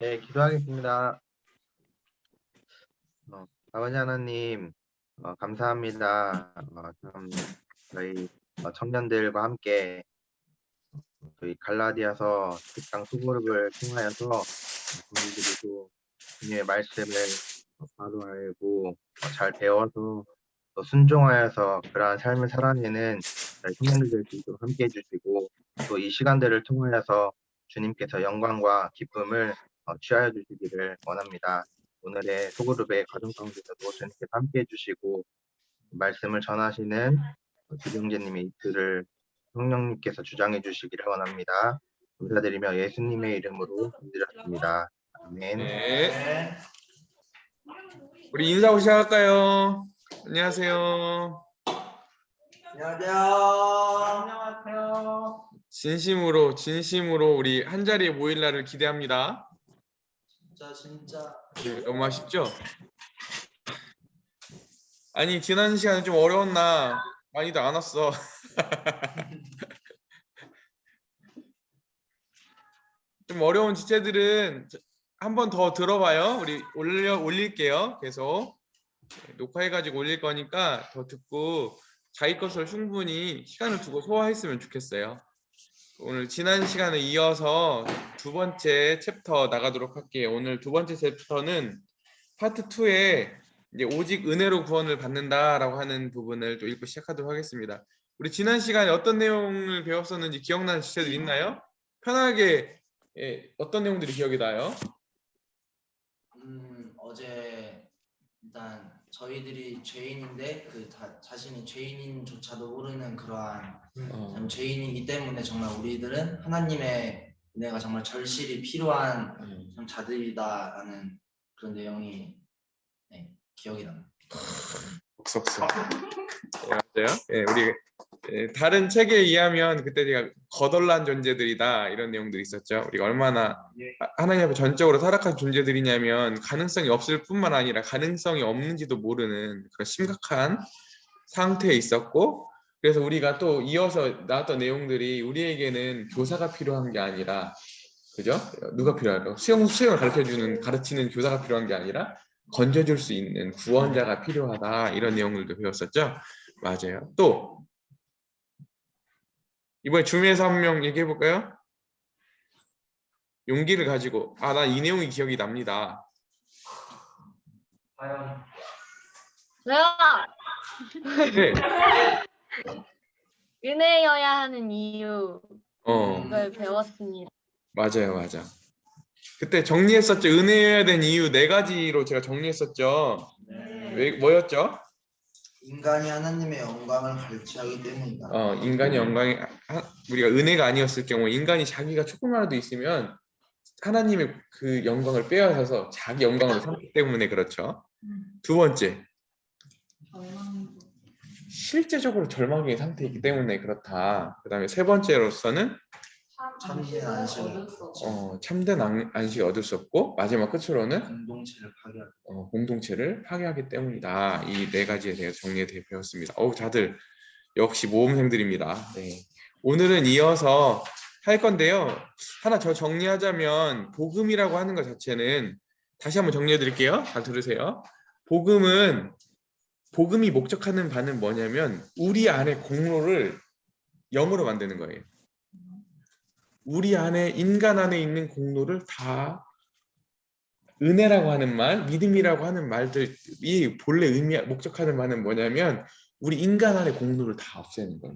네, 기도하겠습니다. 아버지 하나님, 감사합니다. 참 저희 청년들과 함께 저희 갈라디아서 특강 소그룹을 통하여서 저희들이 또 주님의 말씀을 바로 알고 잘 배워서 또 순종하여서 그러한 삶을 살아내는 저희 청년들을 또 함께 해주시고 또 이 시간들을 통하여서 주님께서 영광과 기쁨을 취하여 주시기를 원합니다. 오늘의 소그룹의 가정 가운데서도 주님께서 함께 해주시고 말씀을 전하시는 기경재님의 이틀을 성령님께서 주장해 주시기를 원합니다. 감사드리며 예수님의 이름으로 기도드렸습니다. 아멘. 네. 우리 인사하고 시작할까요? 안녕하세요. 안녕하세요. 진심으로 우리 한 자리에 모일 날을 기대합니다. 진짜. 네, 너무 아쉽죠? 아니 지난 시간에 좀 어려웠나? 많이도 안 왔어. 좀 어려운 주제들은 한 번 더 들어봐요. 우리 올릴게요. 계속 녹화해가지고 올릴 거니까 더 듣고 자기 것을 충분히 시간을 두고 소화했으면 좋겠어요. 오늘 지난 시간에 이어서 두 번째 챕터 나가도록 할게요. 오늘 두 번째 챕터는 파트 2에 이제 오직 은혜로 구원을 받는다라고 하는 부분을 또 읽고 시작하도록 하겠습니다. 우리 지난 시간에 어떤 내용을 배웠었는지 기억나는 주제들 있나요? 편하게 어떤 내용들이 기억이 나요? 어제 일단 저희들이 죄인인데 자신이 죄인인조차도 모르는 그러한 참 죄인이기 때문에 정말 우리들은 하나님의 은혜가 정말 절실히 필요한 참 자들이다라는 그런 내용이 기억이 납니다. 옥석석. 맞아요. 우리 다른 책에 의하면 그때 제가 거덜난 존재들이다 이런 내용들이 있었죠. 우리가 얼마나 하나님 앞에 전적으로 타락한 존재들이냐면 가능성이 없을 뿐만 아니라 가능성이 없는지도 모르는 그런 심각한 상태에 있었고, 그래서 우리가 또 이어서 나왔던 내용들이 우리에게는 교사가 필요한 게 아니라, 그죠? 누가 필요할까? 수영을 가르치는 교사가 필요한 게 아니라 건져줄 수 있는 구원자가 필요하다 이런 내용들도 배웠었죠. 맞아요. 또 이번에 줌에서 한 명 얘기해 볼까요? 용기를 가지고 난 이 내용이 기억이 납니다. 네. 은혜여야 하는 이유를 배웠습니다. 맞아. 그때 정리했었죠. 은혜여야 된 이유 4가지로 제가 정리했었죠. 왜 뭐였죠? 인간이 하나님의 영광을 갈취하기 때문이다. 인간이 우리가 은혜가 아니었을 경우 인간이 자기가 조금이라도 있으면 하나님의 그 영광을 빼앗아서 자기 영광으로 삼기 때문에 그렇죠. 두 번째, 실제적으로 절망적인 상태이기 때문에 그렇다. 그 다음에 세 번째로서는 참된 안식을 얻을 수 없고, 마지막 끝으로는 공동체를 파괴하기 때문이다. 이 4가지에 대해서 정리해 배웠습니다. 다들 역시 모범생들입니다. 네. 오늘은 이어서 할 건데요. 하나 더 정리하자면 복음이라고 하는 것 자체는, 다시 한번 정리해 드릴게요. 잘 들으세요. 복음이 목적하는 바는 뭐냐면 우리 안에 공로를 영으로 만드는 거예요. 우리 안에, 인간 안에 있는 공로를 다 은혜라고 하는 말, 믿음이라고 하는 말들이 본래 목적하는 바는 뭐냐면 우리 인간 안에 공로를 다 없애는 거예요.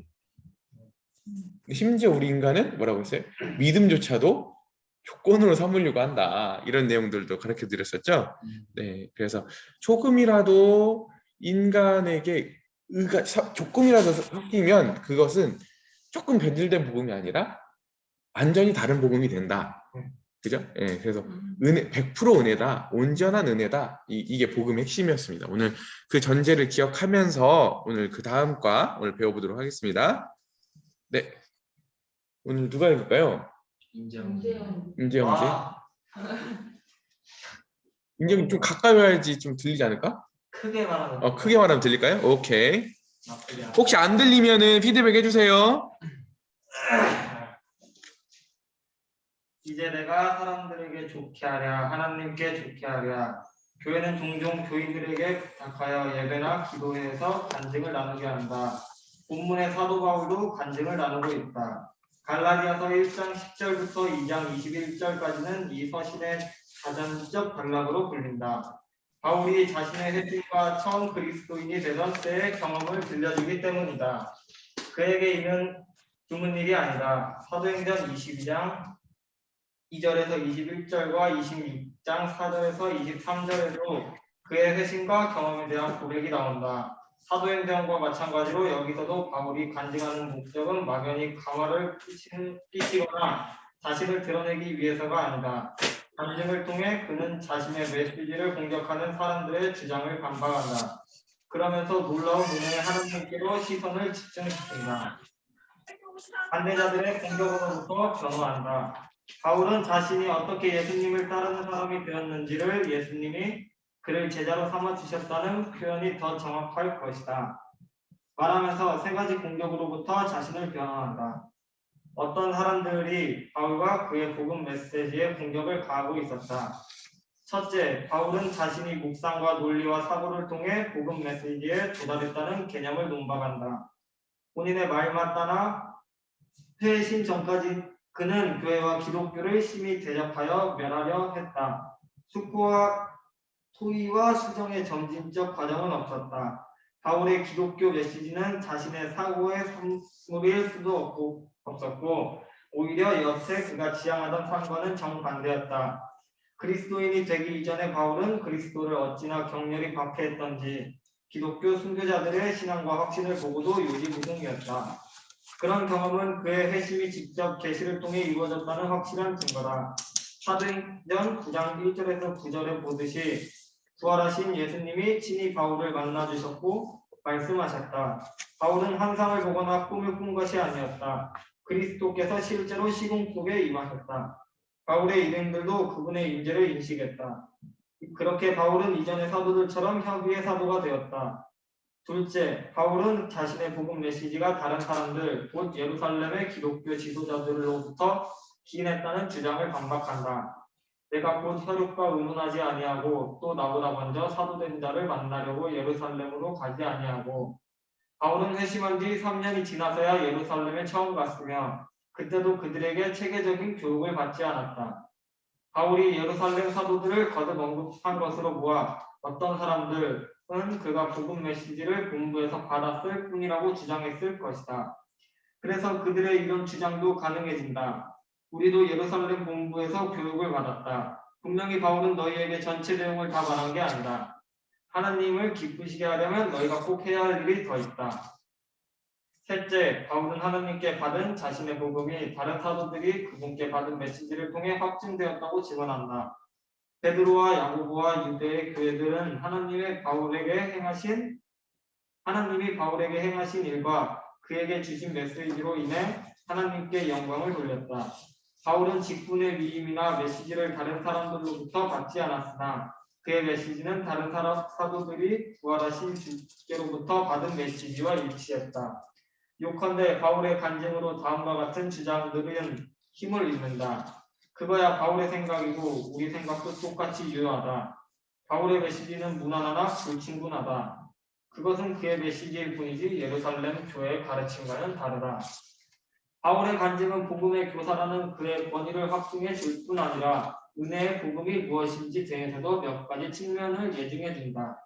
심지어 우리 인간은 뭐라고 했어요? 믿음조차도 조건으로 삼으려고 한다. 이런 내용들도 가르쳐 드렸었죠. 네, 그래서 조금이라도 인간에게 조금이라도 섞이면 그것은 조금 변질된 복음이 아니라 완전히 다른 복음이 된다. 그죠? 예, 그래서 100% 은혜다, 온전한 은혜다. 이게 복음의 핵심이었습니다. 오늘 그 전제를 기억하면서 오늘 그 다음 과 오늘 배워보도록 하겠습니다. 네, 오늘 누가 읽을까요? 임재영 씨. 임재영 좀 가까이 와야지 좀 들리지 않을까? 크게 말하면. 크게 말하면 들릴까요? 오케이. 혹시 안 들리면은 피드백 해주세요. 이제 내가 사람들에게 좋게 하랴 하나님께 좋게 하랴. 교회는 종종 교인들에게 부탁하여 예배나 기도회에서 간증을 나누게 한다. 본문의 사도 바울도 간증을 나누고 있다. 갈라디아서 1장 10절부터 2장 21절까지는 이 서신의 자전적 단락으로 불린다. 바울이 자신의 회심과 처음 그리스도인이 되던 때의 경험을 들려주기 때문이다. 그에게 이는 드문 일이 아니다. 사도행전 22장 2절에서 21절과 26장 4절에서 23절에도 그의 회심과 경험에 대한 고백이 나온다. 사도행전과 마찬가지로 여기서도 바울이 간증하는 목적은 막연히 가마를 끼치거나 자신을 드러내기 위해서가 아니다. 간증을 통해 그는 자신의 메시지를 공격하는 사람들의 주장을 반박한다. 그러면서 놀라운 은혜의 하나님께로 시선을 집중시킨다. 반대자들의 공격으로부터 변호한다. 바울은 자신이 어떻게 예수님을 따르는 사람이 되었는지를 예수님이 그를 제자로 삼아 주셨다는 표현이 더 정확할 것이다. 말하면서 세 가지 공격으로부터 자신을 변호한다. 어떤 사람들이 바울과 그의 복음 메시지에 공격을 가하고 있었다. 첫째, 바울은 자신이 묵상과 논리와 사고를 통해 복음 메시지에 도달했다는 개념을 논박한다. 본인의 말만 따나 회심 전까지 그는 교회와 기독교를 심히 대적하여 멸하려 했다. 숙고와 토의와 수정의 점진적 과정은 없었다. 바울의 기독교 메시지는 자신의 사고의 산물일 수도 없었고 오히려 여태 그가 지향하던 삶과는 정반대였다. 그리스도인이 되기 이전의 바울은 그리스도를 어찌나 격렬히 박해했던지 기독교 순교자들의 신앙과 확신을 보고도 요지부동이었다. 그런 경험은 그의 회심이 직접 계시를 통해 이루어졌다는 확실한 증거다. 사도행전 9장 1절에서 9절에 보듯이 부활하신 예수님이 친히 바울을 만나주셨고 말씀하셨다. 바울은 환상을 보거나 꿈을 꾼 것이 아니었다. 그리스도께서 실제로 시공 속에 임하셨다. 바울의 일행들도 그분의 임재를 인식했다. 그렇게 바울은 이전의 사도들처럼 협의의 사도가 되었다. 둘째, 바울은 자신의 복음 메시지가 다른 사람들, 곧 예루살렘의 기독교 지도자들로부터 기인했다는 주장을 반박한다. 내가 곧 혈육과 의논하지 아니하고 또 나보다 먼저 사도된 자를 만나려고 예루살렘으로 가지 아니하고 바울은 회심한 지 3년이 지나서야 예루살렘에 처음 갔으며 그때도 그들에게 체계적인 교육을 받지 않았다. 바울이 예루살렘 사도들을 거듭 언급한 것으로 보아 어떤 사람들은 그가 복음 메시지를 본부에서 받았을 뿐이라고 주장했을 것이다. 그래서 그들의 이런 주장도 가능해진다. 우리도 예루살렘 본부에서 교육을 받았다. 분명히 바울은 너희에게 전체 내용을 다 말한 게 아니다. 하나님을 기쁘시게 하려면 너희가 꼭 해야 할 일이 더 있다. 셋째, 바울은 하나님께 받은 자신의 복음이 다른 사도들이 그분께 받은 메시지를 통해 확증되었다고 증언한다. 베드로와 야고보와 유대의 교회들은 하나님이 바울에게 행하신 일과 그에게 주신 메시지로 인해 하나님께 영광을 돌렸다. 바울은 직분의 위임이나 메시지를 다른 사람들로부터 받지 않았으나 그의 메시지는 다른 사도들이 부활하신 주께로부터 받은 메시지와 일치했다. 요컨대 바울의 간증으로 다음과 같은 주장들은 힘을 잃는다. 그거야 바울의 생각이고 우리 생각도 똑같이 유효하다. 바울의 메시지는 무난하나 불충분하다. 그것은 그의 메시지일 뿐이지 예루살렘 교회의 가르침과는 다르다. 바울의 간증은 복음의 교사라는 그의 권위를 확증해 줄 뿐 아니라 은혜의 복음이 무엇인지 등에서도 몇 가지 측면을 예증해 준다.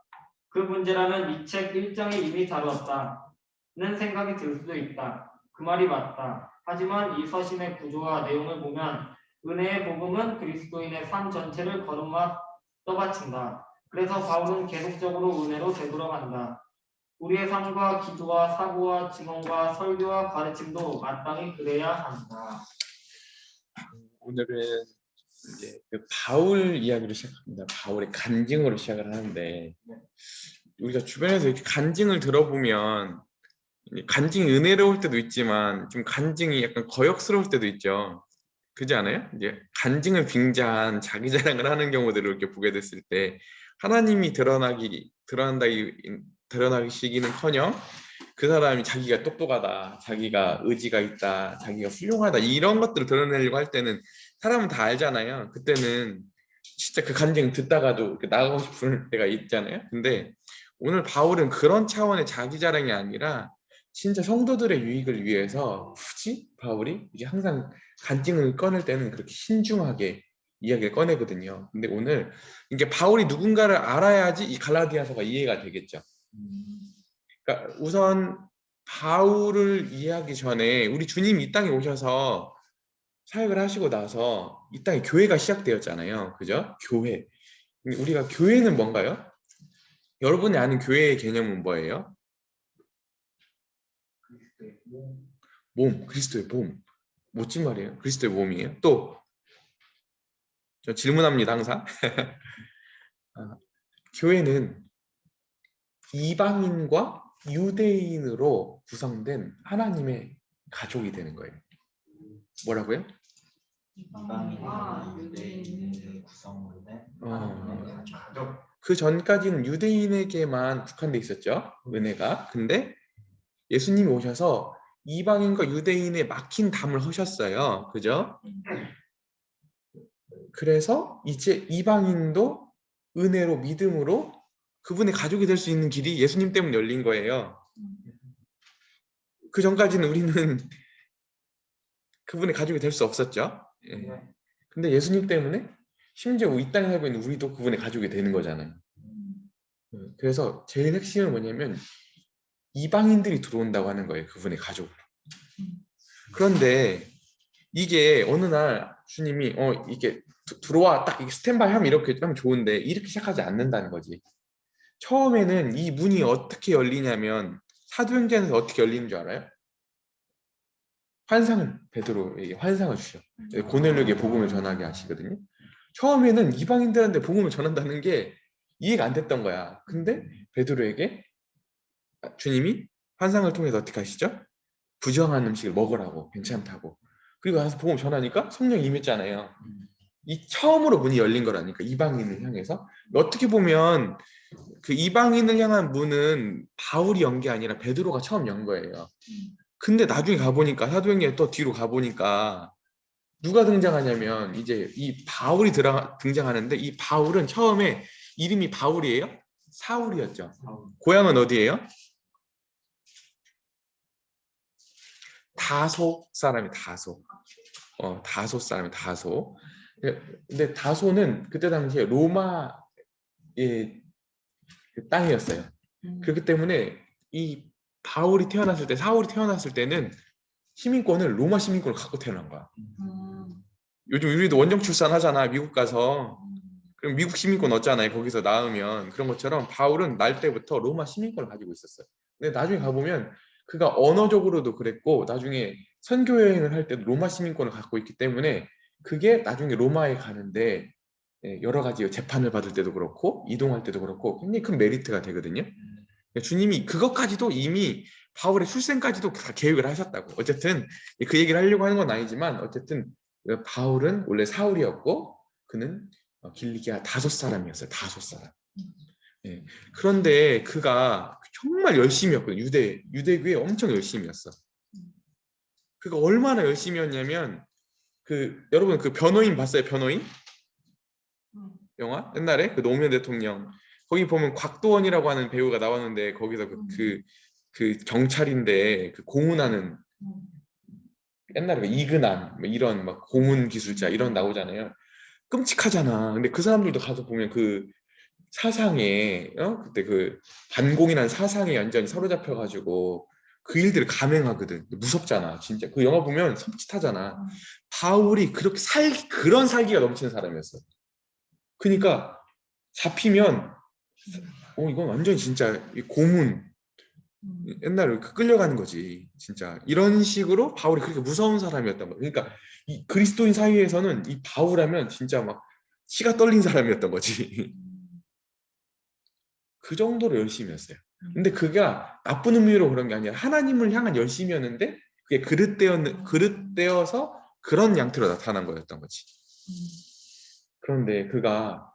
그 문제라면 이 책 1장에 이미 다뤘다는 생각이 들 수도 있다. 그 말이 맞다. 하지만 이 서신의 구조와 내용을 보면 은혜의 복음은 그리스도인의 삶 전체를 거듭마 떠받친다. 그래서 바울은 계속적으로 은혜로 되돌아간다. 우리의 삶과 기도와 사고와 증언과 설교와 가르침도 마땅히 그래야 한다. 오늘은 이제 그 바울 이야기로 시작합니다. 바울의 간증으로 시작을 하는데 우리가 주변에서 이렇게 간증을 들어보면 간증이 은혜로울 때도 있지만 좀 간증이 약간 거역스러울 때도 있죠. 그렇지 않아요? 이제 간증을 빙자한 자기 자랑을 하는 경우들을 이렇게 보게 됐을 때 하나님이 드러나시기는커녕 그 사람이 자기가 똑똑하다, 자기가 의지가 있다, 자기가 훌륭하다 이런 것들을 드러내려고 할 때는 사람은 다 알잖아요. 그때는 진짜 그 간증 듣다가도 이렇게 나가고 싶은 때가 있잖아요. 근데 오늘 바울은 그런 차원의 자기 자랑이 아니라 진짜 성도들의 유익을 위해서 굳이 바울이 이게 항상 간증을 꺼낼 때는 그렇게 신중하게 이야기를 꺼내거든요. 근데 오늘 이게 바울이 누군가를 알아야지 이 갈라디아서가 이해가 되겠죠. 그러니까 우선 바울을 이해하기 전에 우리 주님이 이 땅에 오셔서 사역을 하시고 나서 이 땅에 교회가 시작되었잖아요. 그죠? 교회. 우리가 교회는 뭔가요? 여러분이 아는 교회의 개념은 뭐예요? 몸, 그리스도의 몸. 멋진 말이에요. 그리스도의 몸이에요. 또 저 질문합니다 항상. 교회는 이방인과 유대인으로 구성된 하나님의 가족이 되는 거예요. 뭐라고요? 이방인과 유대인의 구성으로 된 가족. 그 전까지는 유대인에게만 국한돼 있었죠. 은혜가. 근데 예수님이 오셔서 이방인과 유대인의 막힌 담을 허셨어요. 그죠? 그래서 이제 이방인도 은혜로 믿음으로 그분의 가족이 될 수 있는 길이 예수님 때문에 열린 거예요. 그 전까지는 우리는 그분의 가족이 될 수 없었죠. 예. 근데 예수님 때문에 심지어 이 땅에 살고 있는 우리도 그분의 가족이 되는 거잖아요. 그래서 제일 핵심은 뭐냐면 이방인들이 들어온다고 하는 거예요. 그분의 가족으로. 그런데 이게 어느 날 주님이 이게 들어와 딱 스탠바이 하면 이렇게 하면 좋은데 이렇게 시작하지 않는다는 거지. 처음에는 이 문이 어떻게 열리냐면 사도행전에서 어떻게 열리는 줄 알아요? 베드로에게 환상을 주셔. 고넬료에게 복음을 전하게 하시거든요. 처음에는 이방인들한테 복음을 전한다는 게 이해가 안 됐던 거야. 근데 베드로에게 주님이 환상을 통해서 어떻게 하시죠? 부정한 음식을 먹으라고, 괜찮다고. 그리고 가서 복음 전하니까 성령이 임했잖아요. 이 처음으로 문이 열린 거라니까, 이방인을 향해서. 어떻게 보면 그 이방인을 향한 문은 바울이 연 게 아니라 베드로가 처음 연 거예요. 근데 나중에 가보니까, 사도행전에 또 뒤로 가보니까 누가 등장하냐면 이제 이 바울이 등장하는데, 이 바울은 처음에 이름이 바울이에요? 사울이었죠. 고향은 어디예요? 다소 사람이 다소. 다소 사람이 다소. 근데 다소는 그때 당시에 로마의 땅이었어요. 그렇기 때문에 이 바울이 태어났을 때, 사울이 태어났을 때는 시민권을 로마 시민권을 갖고 태어난 거야. 요즘 우리도 원정 출산하잖아, 미국 가서. 그럼 미국 시민권 얻잖아요, 거기서 낳으면. 그런 것처럼 바울은 날 때부터 로마 시민권을 가지고 있었어요. 근데 나중에 가보면 그가 언어적으로도 그랬고, 나중에 선교 여행을 할 때도 로마 시민권을 갖고 있기 때문에 그게 나중에 로마에 가는데 여러 가지 재판을 받을 때도 그렇고 이동할 때도 그렇고 굉장히 큰 메리트가 되거든요. 주님이 그것까지도 이미 바울의 출생까지도 다 계획을 하셨다고. 어쨌든 그 얘기를 하려고 하는 건 아니지만, 어쨌든 바울은 원래 사울이었고 그는 길리기아 다섯 사람이었어요. 다섯 사람. 예. 그런데 그가 정말 열심히였거든요. 유대교에 엄청 열심히였어. 그가 얼마나 열심히였냐면, 여러분 그 변호인 봤어요? 변호인? 영화? 옛날에 그 노무현 대통령 거기 보면 곽도원이라고 하는 배우가 나왔는데, 거기서 그 경찰인데 그 고문하는, 옛날에 이근한 뭐 이런 막 고문 기술자 이런 나오잖아요. 끔찍하잖아. 근데 그 사람들도 가서 보면 그 사상에 그때 그 반공이라는 사상에 완전히 사로잡혀가지고 그 일들을 감행하거든. 무섭잖아, 진짜. 그 영화 보면 섬찟하잖아. 바울이 그렇게 그런 살기가 넘치는 사람이었어. 그러니까 잡히면 이건 완전히 진짜 고문, 옛날에 끌려가는 거지, 진짜. 이런 식으로 바울이 그렇게 무서운 사람이었던 거야. 그러니까 이 그리스도인 사이에서는 이 바울하면 진짜 막 치가 떨린 사람이었던 거지. 그 정도로 열심히 했어요. 근데 그가 나쁜 의미로 그런 게 아니라 하나님을 향한 열심이었는데, 그게 그릇되어서 그런 양태로 나타난 거였던 거지. 그런데 그가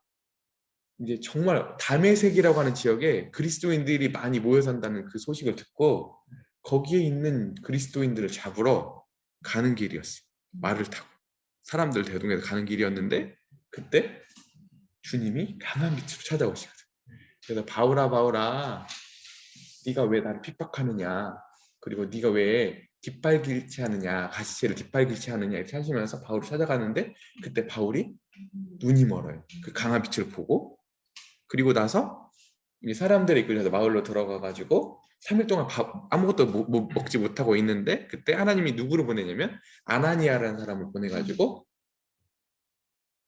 이제 정말 다메섹이라고 하는 지역에 그리스도인들이 많이 모여 산다는 그 소식을 듣고 거기에 있는 그리스도인들을 잡으러 가는 길이었어. 말을 타고. 사람들 대동해서 가는 길이었는데 그때 주님이 강한 빛으로 찾아오시거든. 그래서 바울아 바울아 네가 왜 나를 핍박하느냐 그리고 네가 왜 뒷발길치 하느냐 가시체를 뒷발길치 하느냐 이렇게 하시면서 바울을 찾아가는데 그때 바울이 눈이 멀어요. 그 강한 빛을 보고 그리고 나서 이 사람들이 이끌려서 마을로 들어가 가지고 3일 동안 아무것도 먹지 못하고 있는데 그때 하나님이 누구를 보내냐면 아나니아라는 사람을 보내가지고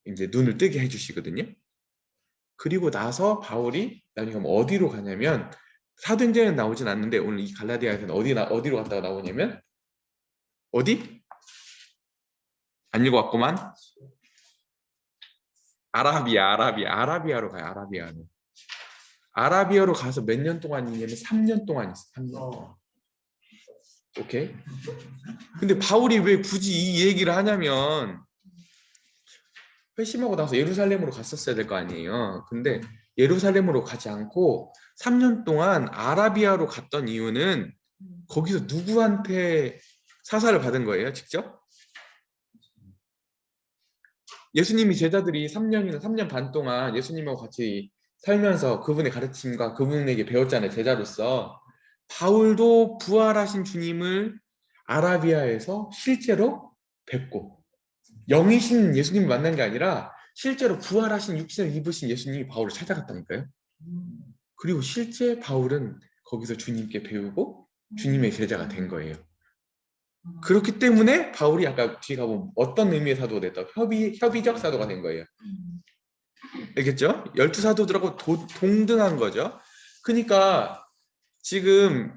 이제 눈을 뜨게 해주시거든요. 그리고 나서 바울이 나중에 어디로 가냐면 사도행전에는 나오진 않는데 오늘 이 갈라디아에서는 어디로 갔다가 나오냐면 어디? 안 읽어왔구만. 아라비아로 가요. 아라비아로 가서 몇 년 동안 있냐면 3년 동안 있어. 3년 동안. 오케이? 근데 바울이 왜 굳이 이 얘기를 하냐면 회심하고 나서 예루살렘으로 갔었어야 될 거 아니에요. 근데 예루살렘으로 가지 않고 3년 동안 아라비아로 갔던 이유는 거기서 누구한테 사사를 받은 거예요, 직접? 예수님이 제자들이 3년이나 3년 반 동안 예수님하고 같이 살면서 그분의 가르침과 그분에게 배웠잖아요, 제자로서. 바울도 부활하신 주님을 아라비아에서 실제로 뵙고 영이신 예수님을 만난 게 아니라 실제로 부활하신 육신을 입으신 예수님이 바울을 찾아갔다니까요. 그리고 실제 바울은 거기서 주님께 배우고 주님의 제자가 된 거예요. 그렇기 때문에 바울이 아까 뒤에 가보면 어떤 의미의 사도가 됐다? 협의적 사도가 된 거예요. 알겠죠? 12사도들하고 동등한 거죠. 그러니까 지금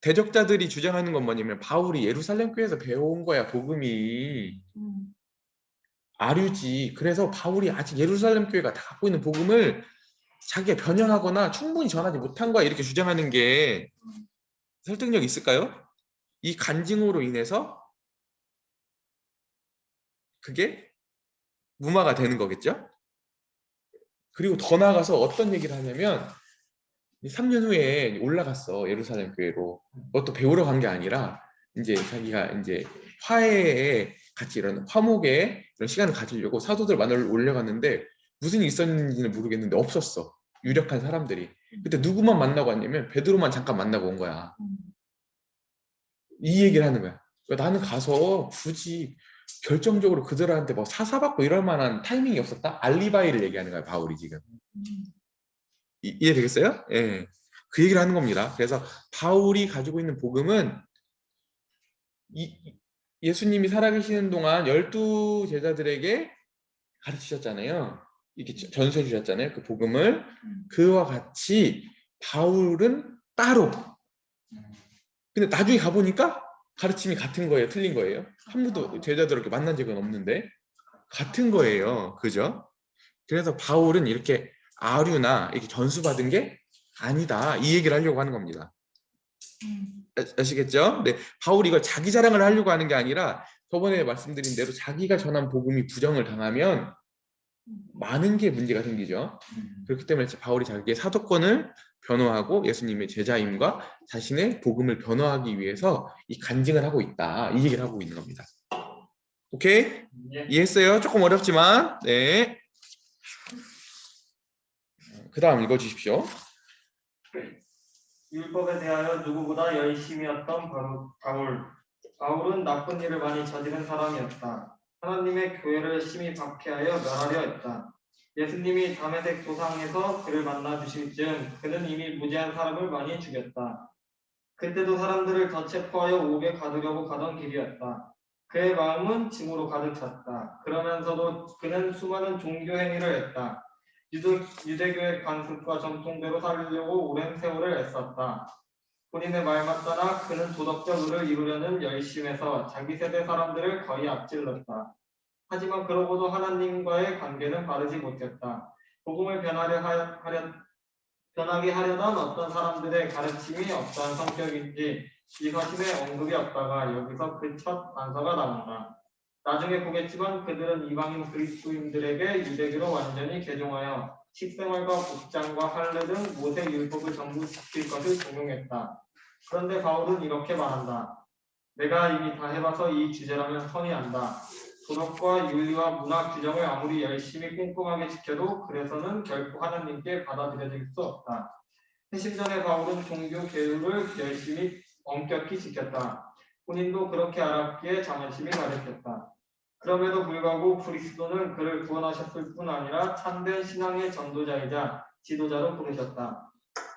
대적자들이 주장하는 건 뭐냐면 바울이 예루살렘 교회에서 배운 거야, 복음이. 아류지. 그래서 바울이 아직 예루살렘 교회가 다 갖고 있는 복음을 자기가 변형하거나 충분히 전하지 못한 거야, 이렇게 주장하는 게 설득력 있을까요? 이 간증으로 인해서 그게 무마가 되는 거겠죠? 그리고 더 나아가서 어떤 얘기를 하냐면 3년 후에 올라갔어, 예루살렘 교회로. 그것도 배우러 간 게 아니라 이제 자기가 이제 화해에 같이 이런 화목에 이런 시간을 가지려고 사도들 만나러 올려갔는데 무슨 일이 있었는지는 모르겠는데 없었어, 유력한 사람들이. 그때 누구만 만나고 왔냐면 베드로만 잠깐 만나고 온 거야. 이 얘기를 하는 거야. 그러니까 나는 가서 굳이 결정적으로 그들한테 뭐 사사받고 이럴 만한 타이밍이 없었다? 알리바이를 얘기하는 거야, 바울이 지금. 이해되겠어요? 예. 그 얘기를 하는 겁니다. 그래서 바울이 가지고 있는 복음은 예수님이 살아계시는 동안 12 제자들에게 가르치셨잖아요. 이렇게 전수해 주셨잖아요, 그 복음을. 그와 같이 바울은 따로. 근데 나중에 가보니까 가르침이 같은 거예요, 틀린 거예요? 한 번도 제자들 이렇게 만난 적은 없는데 같은 거예요, 그죠? 그래서 바울은 이렇게 아류나 이렇게 전수받은 게 아니다, 이 얘기를 하려고 하는 겁니다. 아시겠죠? 네, 바울이 이걸 자기 자랑을 하려고 하는 게 아니라 저번에 말씀드린 대로 자기가 전한 복음이 부정을 당하면 많은 게 문제가 생기죠. 그렇기 때문에 바울이 자기의 사도권을 변호하고 예수님의 제자임과 자신의 복음을 변호하기 위해서 이 간증을 하고 있다, 이 얘기를 하고 있는 겁니다. 오케이? 예. 이해했어요? 조금 어렵지만. 네. 그 다음 읽어주십시오. 율법에 대하여 누구보다 열심이었던 바울. 바울은 나쁜 일을 많이 저지른 사람이었다. 하나님의 교회를 심히 박해하여 멸하려 했다. 예수님이 다메섹 도상에서 그를 만나 주실 즈음 그는 이미 무죄한 사람을 많이 죽였다. 그때도 사람들을 더 체포하여 옥에 가두려고 가던 길이었다. 그의 마음은 증오로 가득 찼다. 그러면서도 그는 수많은 종교 행위를 했다. 유대교의 관습과 전통대로 살려고 오랜 세월을 애썼다. 본인의 말만 따라 그는 도덕적 의를 이루려는 열심에서 자기 세대 사람들을 거의 앞질렀다. 하지만 그러고도 하나님과의 관계는 바르지 못했다. 복음을 변하게 하려던 어떤 사람들의 가르침이 어떠한 성격인지 이 사실에 언급이 없다가 여기서 그 첫 단서가 나온다. 나중에 보겠지만 그들은 이방인 그리스도인들에게 유대교로 완전히 개종하여 식생활과 복장과 할례 등 모세 율법을 전부 지킬 것을 종용했다. 그런데 바울은 이렇게 말한다. 내가 이미 다 해봐서 이 주제라면 선이 한다. 도덕과 윤리와 문화 규정을 아무리 열심히 꼼꼼하게 지켜도 그래서는 결코 하나님께 받아들여질 수 없다. 회심 전에 바울은 종교 계율을 열심히 엄격히 지켰다. 본인도 그렇게 알았기에 자만심이 가득했다. 그럼에도 불구하고 그리스도는 그를 구원하셨을 뿐 아니라 참된 신앙의 전도자이자 지도자로 부르셨다.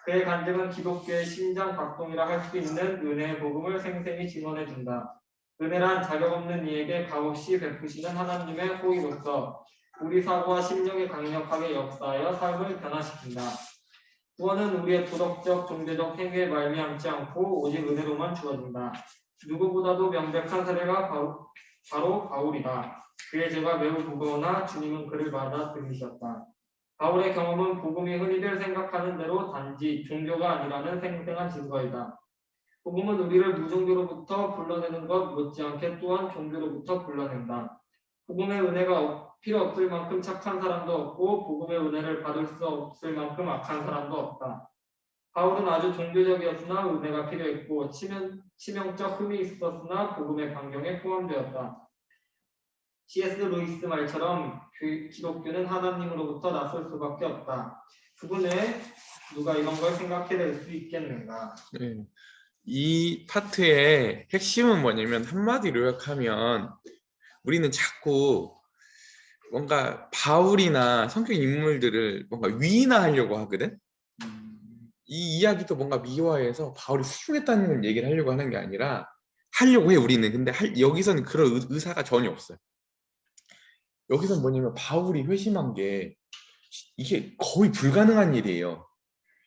그의 간증은 기독교의 심장 박동이라 할 수 있는 은혜의 복음을 생생히 증언해준다. 은혜란 자격 없는 이에게 값없이 베푸시는 하나님의 호의로서 우리 사고와 심령에 강력하게 역사하여 삶을 변화시킨다. 구원은 우리의 도덕적, 종교적 행위에 말미암지 않고 오직 은혜로만 주어진다. 누구보다도 명백한 사례가 바로 바울이다. 그의 죄가 매우 무거우나 주님은 그를 받아들이셨다. 바울의 경험은 복음이 흔히들 생각하는 대로 단지 종교가 아니라는 생생한 증거이다. 복음은 우리를 무종교로부터 불러내는 것 못지않게 또한 종교로부터 불러낸다. 복음의 은혜가 필요 없을 만큼 착한 사람도 없고 복음의 은혜를 받을 수 없을 만큼 악한 사람도 없다. 바울은 아주 종교적이었으나 은혜가 필요했고 치명적 흠이 있었으나 복음의 반경에 포함되었다. C.S. 루이스 말처럼 기독교는 하나님으로부터 낯설 수밖에 없다. 그분의 누가 이런 걸 생각해낼 수 있겠는가? 네. 이 파트의 핵심은 뭐냐면 한마디로 요약하면 우리는 자꾸 뭔가 바울이나 성경 인물들을 뭔가 위인화하려고 하거든. 이 이야기도 뭔가 미화해서 바울이 훌륭했다는 얘기를 하려고 하는 게 아니라 하려고 해 우리는. 근데 여기서는 그런 의사가 전혀 없어요. 여기서는 뭐냐면 바울이 회심한 게 이게 거의 불가능한 일이에요.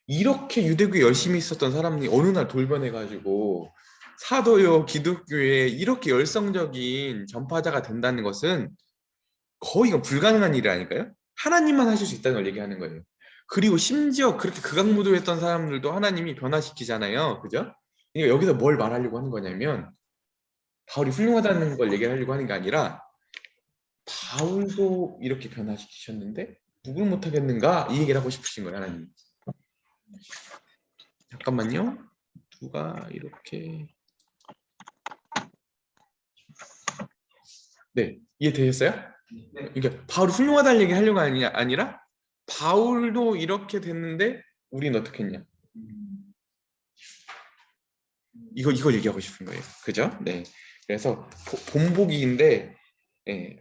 이렇게 유대교에 열심히 있었던 사람이 어느 날 돌변해가지고 사도요 기독교에 이렇게 열성적인 전파자가 된다는 것은 거의 불가능한 일이라니까요. 하나님만 하실 수 있다는 걸 얘기하는 거예요. 그리고 심지어 그렇게 극악무도했던 사람들도 하나님이 변화시키잖아요. 그죠? 그러니까 여기서 뭘 말하려고 하는 거냐면 바울이 훌륭하다는 걸 얘기하려고 하는 게 아니라 바울도 이렇게 변화시키셨는데 누굴 못하겠는가? 이 얘기를 하고 싶으신 거예요. 하나님. 잠깐만요. 누가 이렇게 네 이해되셨어요? 네. 그러니까 바울이 훌륭하다는 얘기 하려고 아니라 바울도 이렇게 됐는데 우리는 어떻게 했냐? 이걸 얘기하고 싶은 거예요. 그죠? 네. 그래서 본보기인데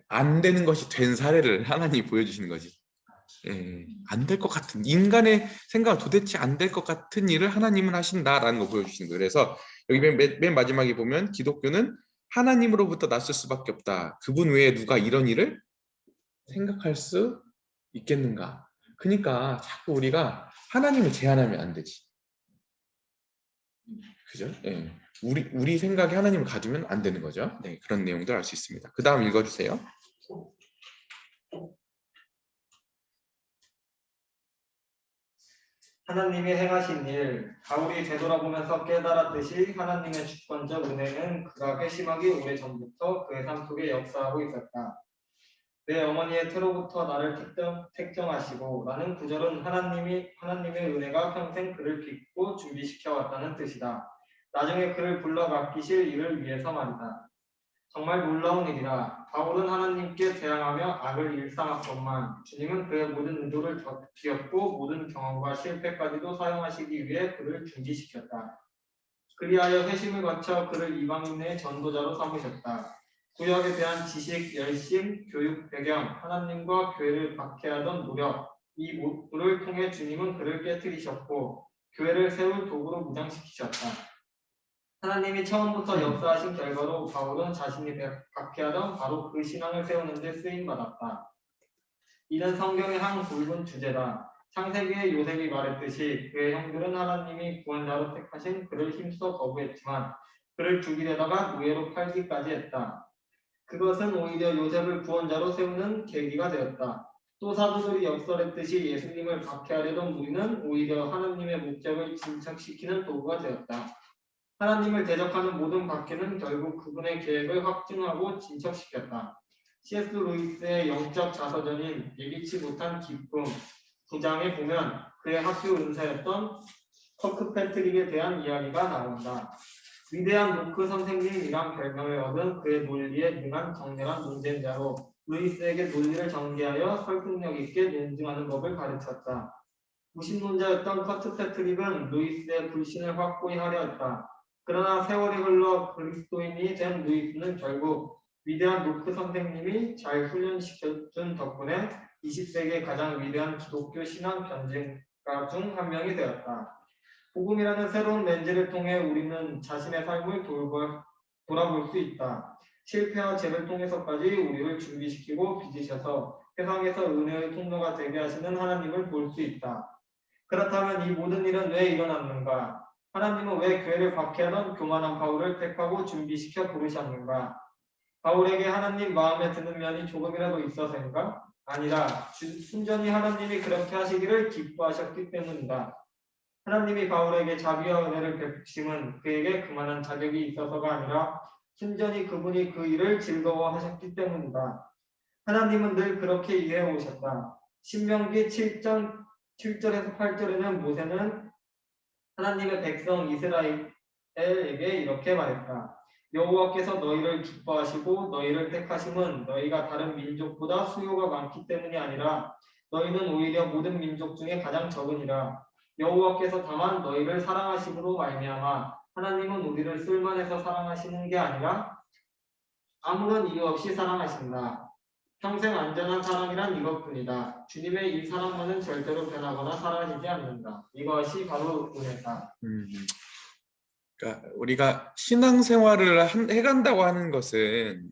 안 되는 것이 된 사례를 하나님이 보여주시는 거지. 안 될 것 같은 인간의 생각은 도대체 안 될 것 같은 일을 하나님은 하신다라는 거 보여주시는 거예요. 그래서 여기 맨 마지막에 보면 기독교는 하나님으로부터 낯설 수밖에 없다. 그분 외에 누가 이런 일을 생각할 수 있겠는가? 그러니까 자꾸 우리가 하나님을 제한하면 안 되지. 그죠? 예. 우리 생각에 하나님을 가두면 안 되는 거죠. 네, 그런 내용도 알 수 있습니다. 그 다음 읽어주세요. 하나님이 행하신 일, 바울이 되돌아보면서 깨달았듯이 하나님의 주권적 은혜는 그가 회심하기 오래전부터 그의 삶 속에 역사하고 있었다. 내 어머니의 태로부터 나를 택정하시고 라는 구절은 하나님의 은혜가 평생 그를 빚고 준비시켜 왔다는 뜻이다. 나중에 그를 불러 맡기실 일을 위해서 말이다. 정말 놀라운 일이다. 바울은 하나님께 대항하며 악을 일삼았건만 주님은 그의 모든 의도를 뒤엎고 모든 경험과 실패까지도 사용하시기 위해 그를 준비시켰다. 그리하여 회심을 거쳐 그를 이방인의 전도자로 삼으셨다. 구약에 대한 지식, 열심, 교육 배경, 하나님과 교회를 박해하던 노력, 이 모두를 통해 주님은 그를 깨뜨리셨고 교회를 세울 도구로 무장시키셨다. 하나님이 처음부터 역사하신 결과로 바울은 자신이 박해하던 바로 그 신앙을 세우는 데 쓰임받았다. 이는 성경의 한 굵은 주제다. 창세기의 요셉이 말했듯이 그의 형들은 하나님이 구원자로 택하신 그를 힘써 거부했지만 그를 죽이려다가 노예로 팔기까지 했다. 그것은 오히려 요셉을 구원자로 세우는 계기가 되었다. 또 사도들이 역설했듯이 예수님을 박해하려던 무리는 오히려 하나님의 목적을 진척시키는 도구가 되었다. 하나님을 대적하는 모든 박해는 결국 그분의 계획을 확증하고 진척시켰다. C.S. 루이스의 영적 자서전인 예기치 못한 기쁨 9장에 보면 그의 학교 은사였던 커크패트릭에 대한 이야기가 나온다. 위대한 노크 선생님이란 별명을 얻은 그의 논리에 능한 정렬한 논쟁자로 루이스에게 논리를 전개하여 설득력 있게 논증하는 법을 가르쳤다. 무신론자였던 커트 패트릭은 루이스의 불신을 확고히 하려 했다. 그러나 세월이 흘러 그리스도인이 된 루이스는 결국 위대한 노크 선생님이 잘 훈련시켜준 덕분에 20세기의 가장 위대한 기독교 신앙 변증가 중 한 명이 되었다. 복음이라는 새로운 렌즈를 통해 우리는 자신의 삶을 돌아볼 수 있다. 실패와 죄를 통해서까지 우리를 준비시키고 빚으셔서 세상에서 은혜의 통로가 되게 하시는 하나님을 볼 수 있다. 그렇다면 이 모든 일은 왜 일어났는가? 하나님은 왜 교회를 박해하던 교만한 바울을 택하고 준비시켜 부르셨는가? 바울에게 하나님 마음에 드는 면이 조금이라도 있어서인가? 아니라 순전히 하나님이 그렇게 하시기를 기뻐하셨기 때문이다. 하나님이 바울에게 자비와 은혜를 베푸심은 그에게 그만한 자격이 있어서가 아니라 순전히 그분이 그 일을 즐거워하셨기 때문이다. 하나님은 늘 그렇게 이해해 오셨다. 신명기 7절에서 8절에는 모세는 하나님의 백성 이스라엘에게 이렇게 말했다. 여호와께서 너희를 기뻐하시고 너희를 택하심은 너희가 다른 민족보다 수요가 많기 때문이 아니라 너희는 오히려 모든 민족 중에 가장 적으니라. 여호와께서 다만 너희를 사랑하심으로 말미암아 하나님은 우리를 쓸만해서 사랑하시는 게 아니라 아무런 이유 없이 사랑하신다. 평생 안전한 사랑이란 이것뿐이다. 주님의 이 사랑만은 절대로 변하거나 사라지지 않는다. 이것이 바로 은혜다. 그러니까 우리가 신앙생활을 해간다고 하는 것은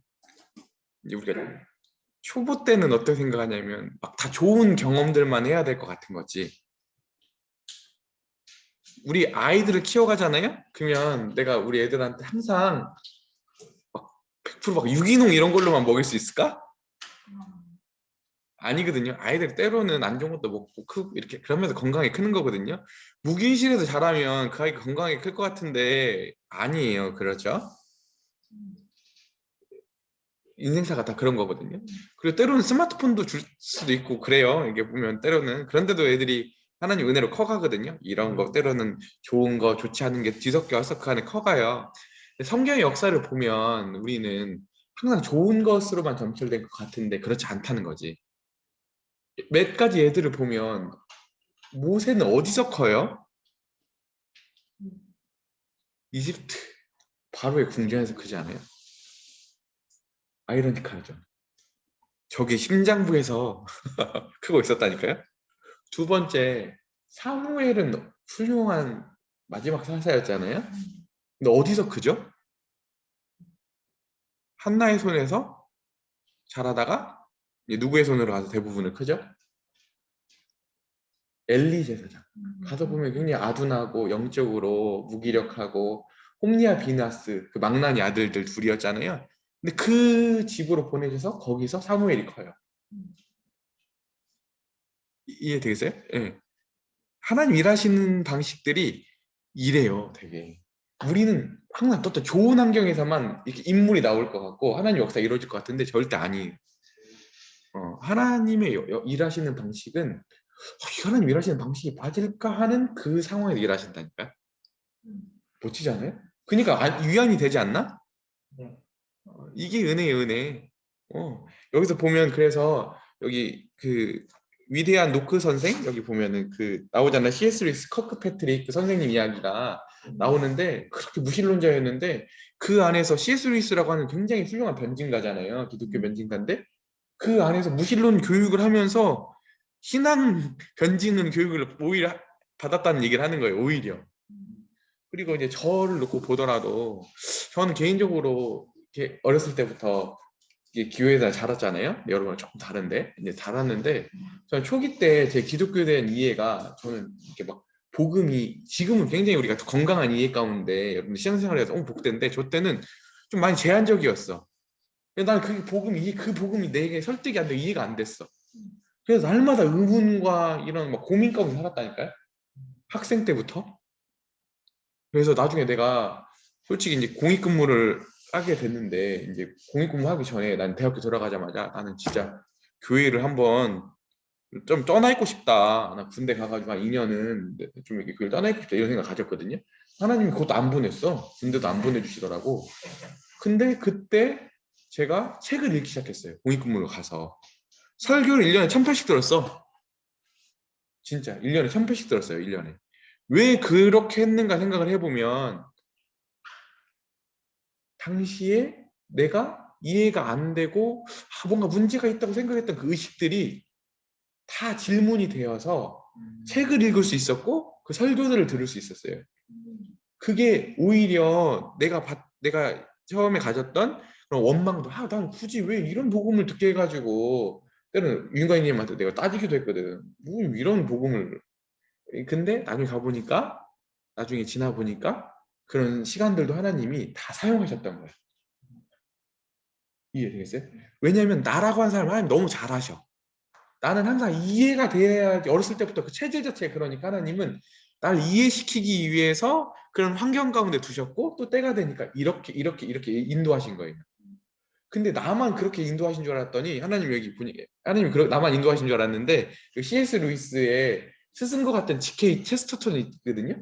이제 우리가 초보 때는 어떻게 생각하냐면 막 다 좋은 경험들만 해야 될 것 같은 거지. 우리 아이들을 키워가잖아요. 그러면 내가 우리 애들한테 항상 막 100% 유기농 이런 걸로만 먹일 수 있을까? 아니거든요. 아이들 때로는 안 좋은 것도 먹고 크고 이렇게 그러면서 건강하게 크는 거거든요. 무균실에서 자라면 그 아이가 건강하게 클 것 같은데 아니에요. 그렇죠? 인생사가 다 그런 거거든요. 그리고 때로는 스마트폰도 줄 수도 있고 그래요. 이게 보면 때로는 그런데도 애들이 하나님 은혜로 커가거든요. 이런 거 때로는 좋은 거 좋지 않은 게 뒤섞여 와서 그 안에 커가요. 성경의 역사를 보면 우리는 항상 좋은 것으로만 점철된 것 같은데 그렇지 않다는 거지. 몇 가지 예들을 보면 모세는 어디서 커요? 이집트 바로의 궁전에서 크지 않아요? 아이러니컬하죠. 저기 심장부에서 크고 있었다니까요. 두 번째, 사무엘은 훌륭한 마지막 사사였잖아요. 근데 어디서 크죠? 한나의 손에서 자라다가 이제 누구의 손으로 가서 대부분을 크죠? 엘리 제사장. 가서 보면 굉장히 아둔하고 영적으로 무기력하고 홈리아 비나스 그 망나니 아들들 둘이었잖아요. 근데 그 집으로 보내줘서 거기서 사무엘이 커요. 이해되겠어요? 예. 하나님 일하시는 방식들이 이래요, 되게. 우리는 항상 또 좋은 환경에서만 이렇게 인물이 나올 것 같고 하나님 역사 이루어질 것 같은데 절대 아니에요. 하나님의 일하시는 방식은 이 하나님 일하시는 방식이 맞을까 하는 그 상황에서 일하신다니까요. 멋지지 않아요? 그러니까 위안이 되지 않나? 네. 이게 은혜예요, 은혜. 여기서 보면 그래서 여기 그 위대한 노크 선생 여기 보면은 그 나오잖아. C.S. 루이스 커크 패트릭 그 선생님 이야기가 나오는데 그렇게 무신론자였는데 그 안에서 C.S. 루이스라고 하는 굉장히 훌륭한 변증가잖아요. 기독교 변증가인데 그 안에서 무신론 교육을 하면서 신앙 변증은 교육을 오히려 받았다는 얘기를 하는 거예요. 오히려. 그리고 이제 저를 놓고 보더라도 저는 개인적으로 이렇게 어렸을 때부터 기교회에서 자랐잖아요. 여러분은 조금 다른데 이제 자랐는데 저는 초기 때 제 기독교에 대한 이해가 저는 이렇게 막 복음이 지금은 굉장히 우리가 건강한 이해 가운데 여러분 신앙생활에서 복된데 저 때는 좀 많이 제한적이었어. 나는 그 복음이 내게 설득이 안 돼 이해가 안 됐어. 그래서 날마다 의문과 이런 막 고민 가운데 살았다니까요. 학생 때부터. 그래서 나중에 내가 솔직히 이제 공익근무를 하게 됐는데 이제 공익근무 하기 전에 난 대학교 들어가자마자 나는 진짜 교회를 한번 좀 떠나 있고 싶다. 나 군대 가가지고 한 2년은 좀 이렇게 교회를 떠나 있고 싶다 이런 생각 가졌거든요. 하나님이 그것도 안 보냈어. 근데도 안 보내주시더라고. 근데 그때 제가 책을 읽기 시작했어요. 공익근무로 가서. 설교를 1년에 1,000편씩 들었어. 진짜 1년에 1,000편씩 들었어요. 1년에. 왜 그렇게 했는가 생각을 해보면 당시에 내가 이해가 안 되고 뭔가 문제가 있다고 생각했던 그 의식들이 다 질문이 되어서 책을 읽을 수 있었고 그 설교들을 들을 수 있었어요. 그게 오히려 내가 처음에 가졌던 그런 원망도 난 굳이 왜 이런 복음을 듣게 해가지고 때로는 윤가인님한테 내가 따지기도 했거든. 뭐 이런 복음을. 근데 나중에 지나 보니까 그런 시간들도 하나님이 다 사용하셨던 거예요. 이해되겠어요? 왜냐하면 나라고 하는 사람은 하나님 너무 잘하셔. 나는 항상 이해가 돼야지. 어렸을 때부터 그 체질 자체, 그러니까 하나님은 나를 이해시키기 위해서 그런 환경 가운데 두셨고 또 때가 되니까 이렇게 인도하신 거예요. 근데 나만 그렇게 인도하신 줄 알았더니 하나님이 나만 인도하신 줄 알았는데 그 C.S. 루이스의 스승과 같은 G.K. 체스터턴이 있거든요.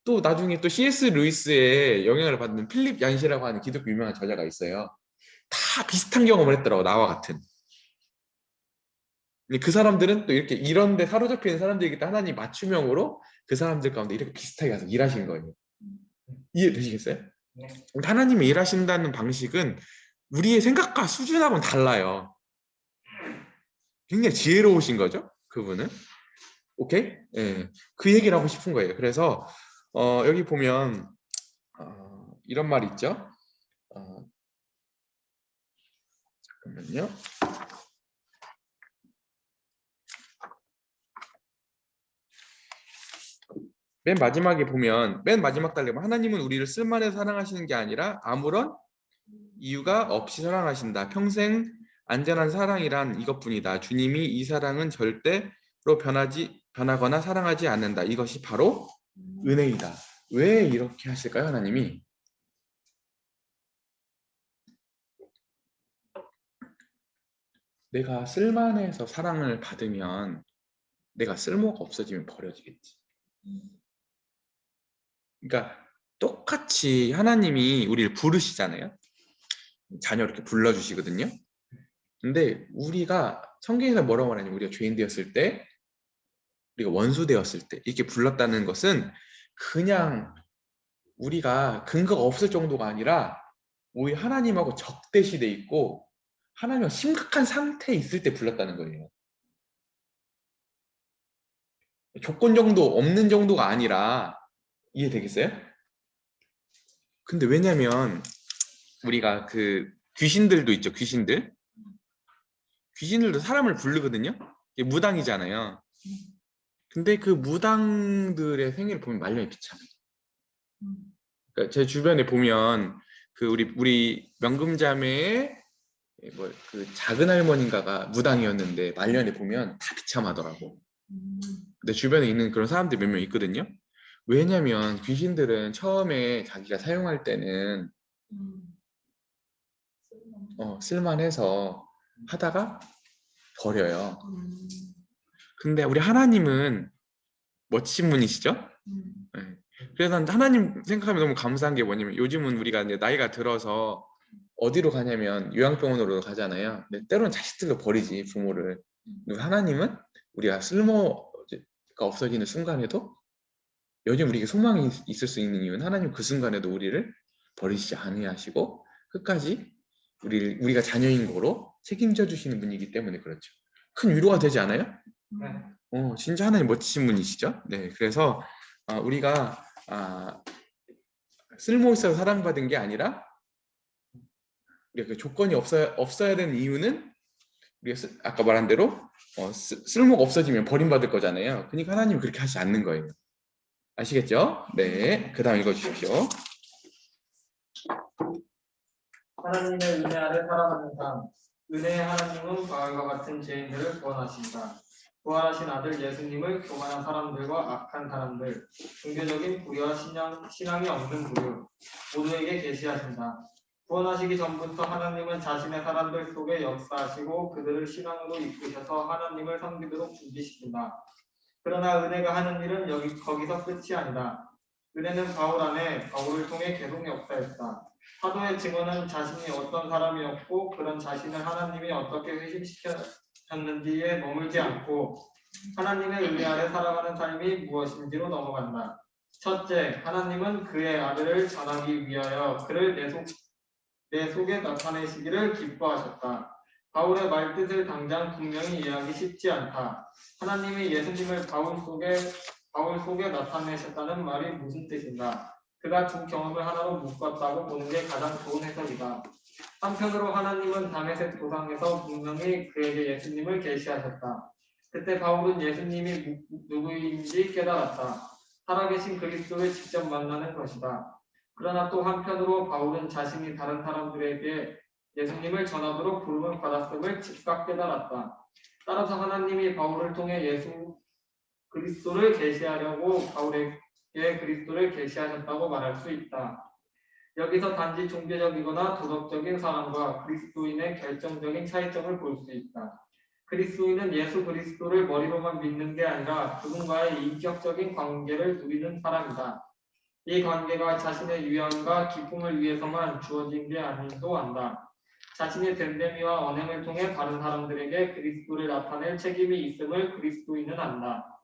또 나중에 또 C.S. 루이스의 영향을 받는 필립 얀시라고 하는 기독교 유명한 저자가 있어요. 다 비슷한 경험을 했더라고, 나와 같은. 근데 그 사람들은 또 이렇게 이런 데 사로잡혀 있는 사람들이기 때문에 하나님 맞춤형으로 그 사람들 가운데 이렇게 비슷하게 가서 일하신 거예요. 이해되시겠어요? 네. 하나님이 일하신다는 방식은 우리의 생각과 수준하고는 달라요. 굉장히 지혜로우신 거죠, 그분은. 오케이? 예, 그 얘기를 하고 싶은 거예요. 그래서 여기 보면 이런 말이 있죠. 잠깐만요. 맨 마지막에 보면 맨 마지막 달에 보면 하나님은 우리를 쓸만해서 사랑하시는 게 아니라 아무런 이유가 없이 사랑하신다. 평생 안전한 사랑이란 이것뿐이다. 주님이 이 사랑은 절대로 변하거나 사랑하지 않는다. 이것이 바로 은혜이다. 왜 이렇게 하실까요, 하나님이? 내가 쓸만해서 사랑을 받으면 내가 쓸모가 없어지면 버려지겠지. 그러니까 똑같이 하나님이 우리를 부르시잖아요. 자녀 이렇게 불러주시거든요. 근데 우리가 성경에서 뭐라고 말하냐면 우리가 죄인 되었을 때, 우리가 원수 되었을 때 이렇게 불렀다는 것은 그냥 우리가 근거가 없을 정도가 아니라 오히려 하나님하고 적대시돼 있고 하나님과 심각한 상태에 있을 때 불렀다는 거예요. 조건 정도 없는 정도가 아니라. 이해되겠어요? 근데 왜냐면 우리가 그 귀신들도 있죠. 귀신들도 사람을 부르거든요. 이게 무당이잖아요. 근데 그 무당들의 생애를 보면 말년이 비참해요. 그러니까 제 주변에 보면 그 우리 명금자매의 그 작은 할머니인가가 무당이었는데 말년에 보면 다 비참하더라고. 근데 주변에 있는 그런 사람들이 몇 명 있거든요. 왜냐면 귀신들은 처음에 자기가 사용할 때는 쓸만해서 하다가 버려요. 근데 우리 하나님은 멋지신 분이시죠? 네. 그래서 난 하나님 생각하면 너무 감사한 게 뭐냐면 요즘은 우리가 이제 나이가 들어서 어디로 가냐면 요양병원으로 가잖아요. 근데 때로는 자식들도 버리지, 부모를. 근데 하나님은 우리가 쓸모가 없어지는 순간에도 여전히 우리에게 소망이 있을 수 있는 이유는 하나님 그 순간에도 우리를 버리시지 아니하시고 끝까지 우리가 자녀인 거로 책임져 주시는 분이기 때문에 그렇죠. 큰 위로가 되지 않아요? 네. 진짜 하나님 멋지신 분이시죠? 네, 그래서 우리가 쓸모 있어서 사랑받은 게 아니라 우리가 그 조건이 없어야 되는 이유는 우리가 아까 말한 대로 쓸모가 없어지면 버림받을 거잖아요. 그러니까 하나님은 그렇게 하지 않는 거예요. 아시겠죠? 네, 그 다음 읽어주십시오. 하나님의 은혜 아래 살아가는 삶. 은혜의 하나님은 바울과 같은 죄인들을 구원하신다. 부활하신 아들 예수님을 교만한 사람들과 악한 사람들, 종교적인 부류와 신앙이 없는 부류 모두에게 계시하신다. 구원하시기 전부터 하나님은 자신의 사람들 속에 역사하시고 그들을 신앙으로 이끄셔서 하나님을 섬기도록 준비시킨다. 그러나 은혜가 하는 일은 거기서 끝이 아니다. 은혜는 바울 안에 바울을 통해 계속 역사했다. 사도의 증언은 자신이 어떤 사람이었고 그런 자신을 하나님이 어떻게 회심시켰는지에 머물지 않고 하나님의 은혜 아래 살아가는 삶이 무엇인지로 넘어간다. 첫째, 하나님은 그의 아들을 전하기 위하여 그를 내 속에 나타내시기를 기뻐하셨다. 바울의 말뜻을 당장 분명히 이해하기 쉽지 않다. 하나님이 예수님을 바울 속에 나타내셨다는 말이 무슨 뜻인가? 그가 두 경험을 하나로 묶었다고 보는 게 가장 좋은 해석이다. 한편으로 하나님은 다메섹 도상에서 분명히 그에게 예수님을 계시하셨다. 그때 바울은 예수님이 누구인지 깨달았다. 살아계신 그리스도를 직접 만나는 것이다. 그러나 또 한편으로 바울은 자신이 다른 사람들에게 예수님을 전하도록 부름을 받았음을 즉각 깨달았다. 따라서 하나님이 바울을 통해 예수 그리스도를 계시하려고 바울에게 그리스도를 계시하셨다고 말할 수 있다. 여기서 단지 종교적이거나 도덕적인 사람과 그리스도인의 결정적인 차이점을 볼 수 있다. 그리스도인은 예수 그리스도를 머리로만 믿는 게 아니라 그분과의 인격적인 관계를 누리는 사람이다. 이 관계가 자신의 유익과 기쁨을 위해서만 주어진 게 아닌도 안다. 자신의 됨됨이와 언행을 통해 다른 사람들에게 그리스도를 나타낼 책임이 있음을 그리스도인은 안다.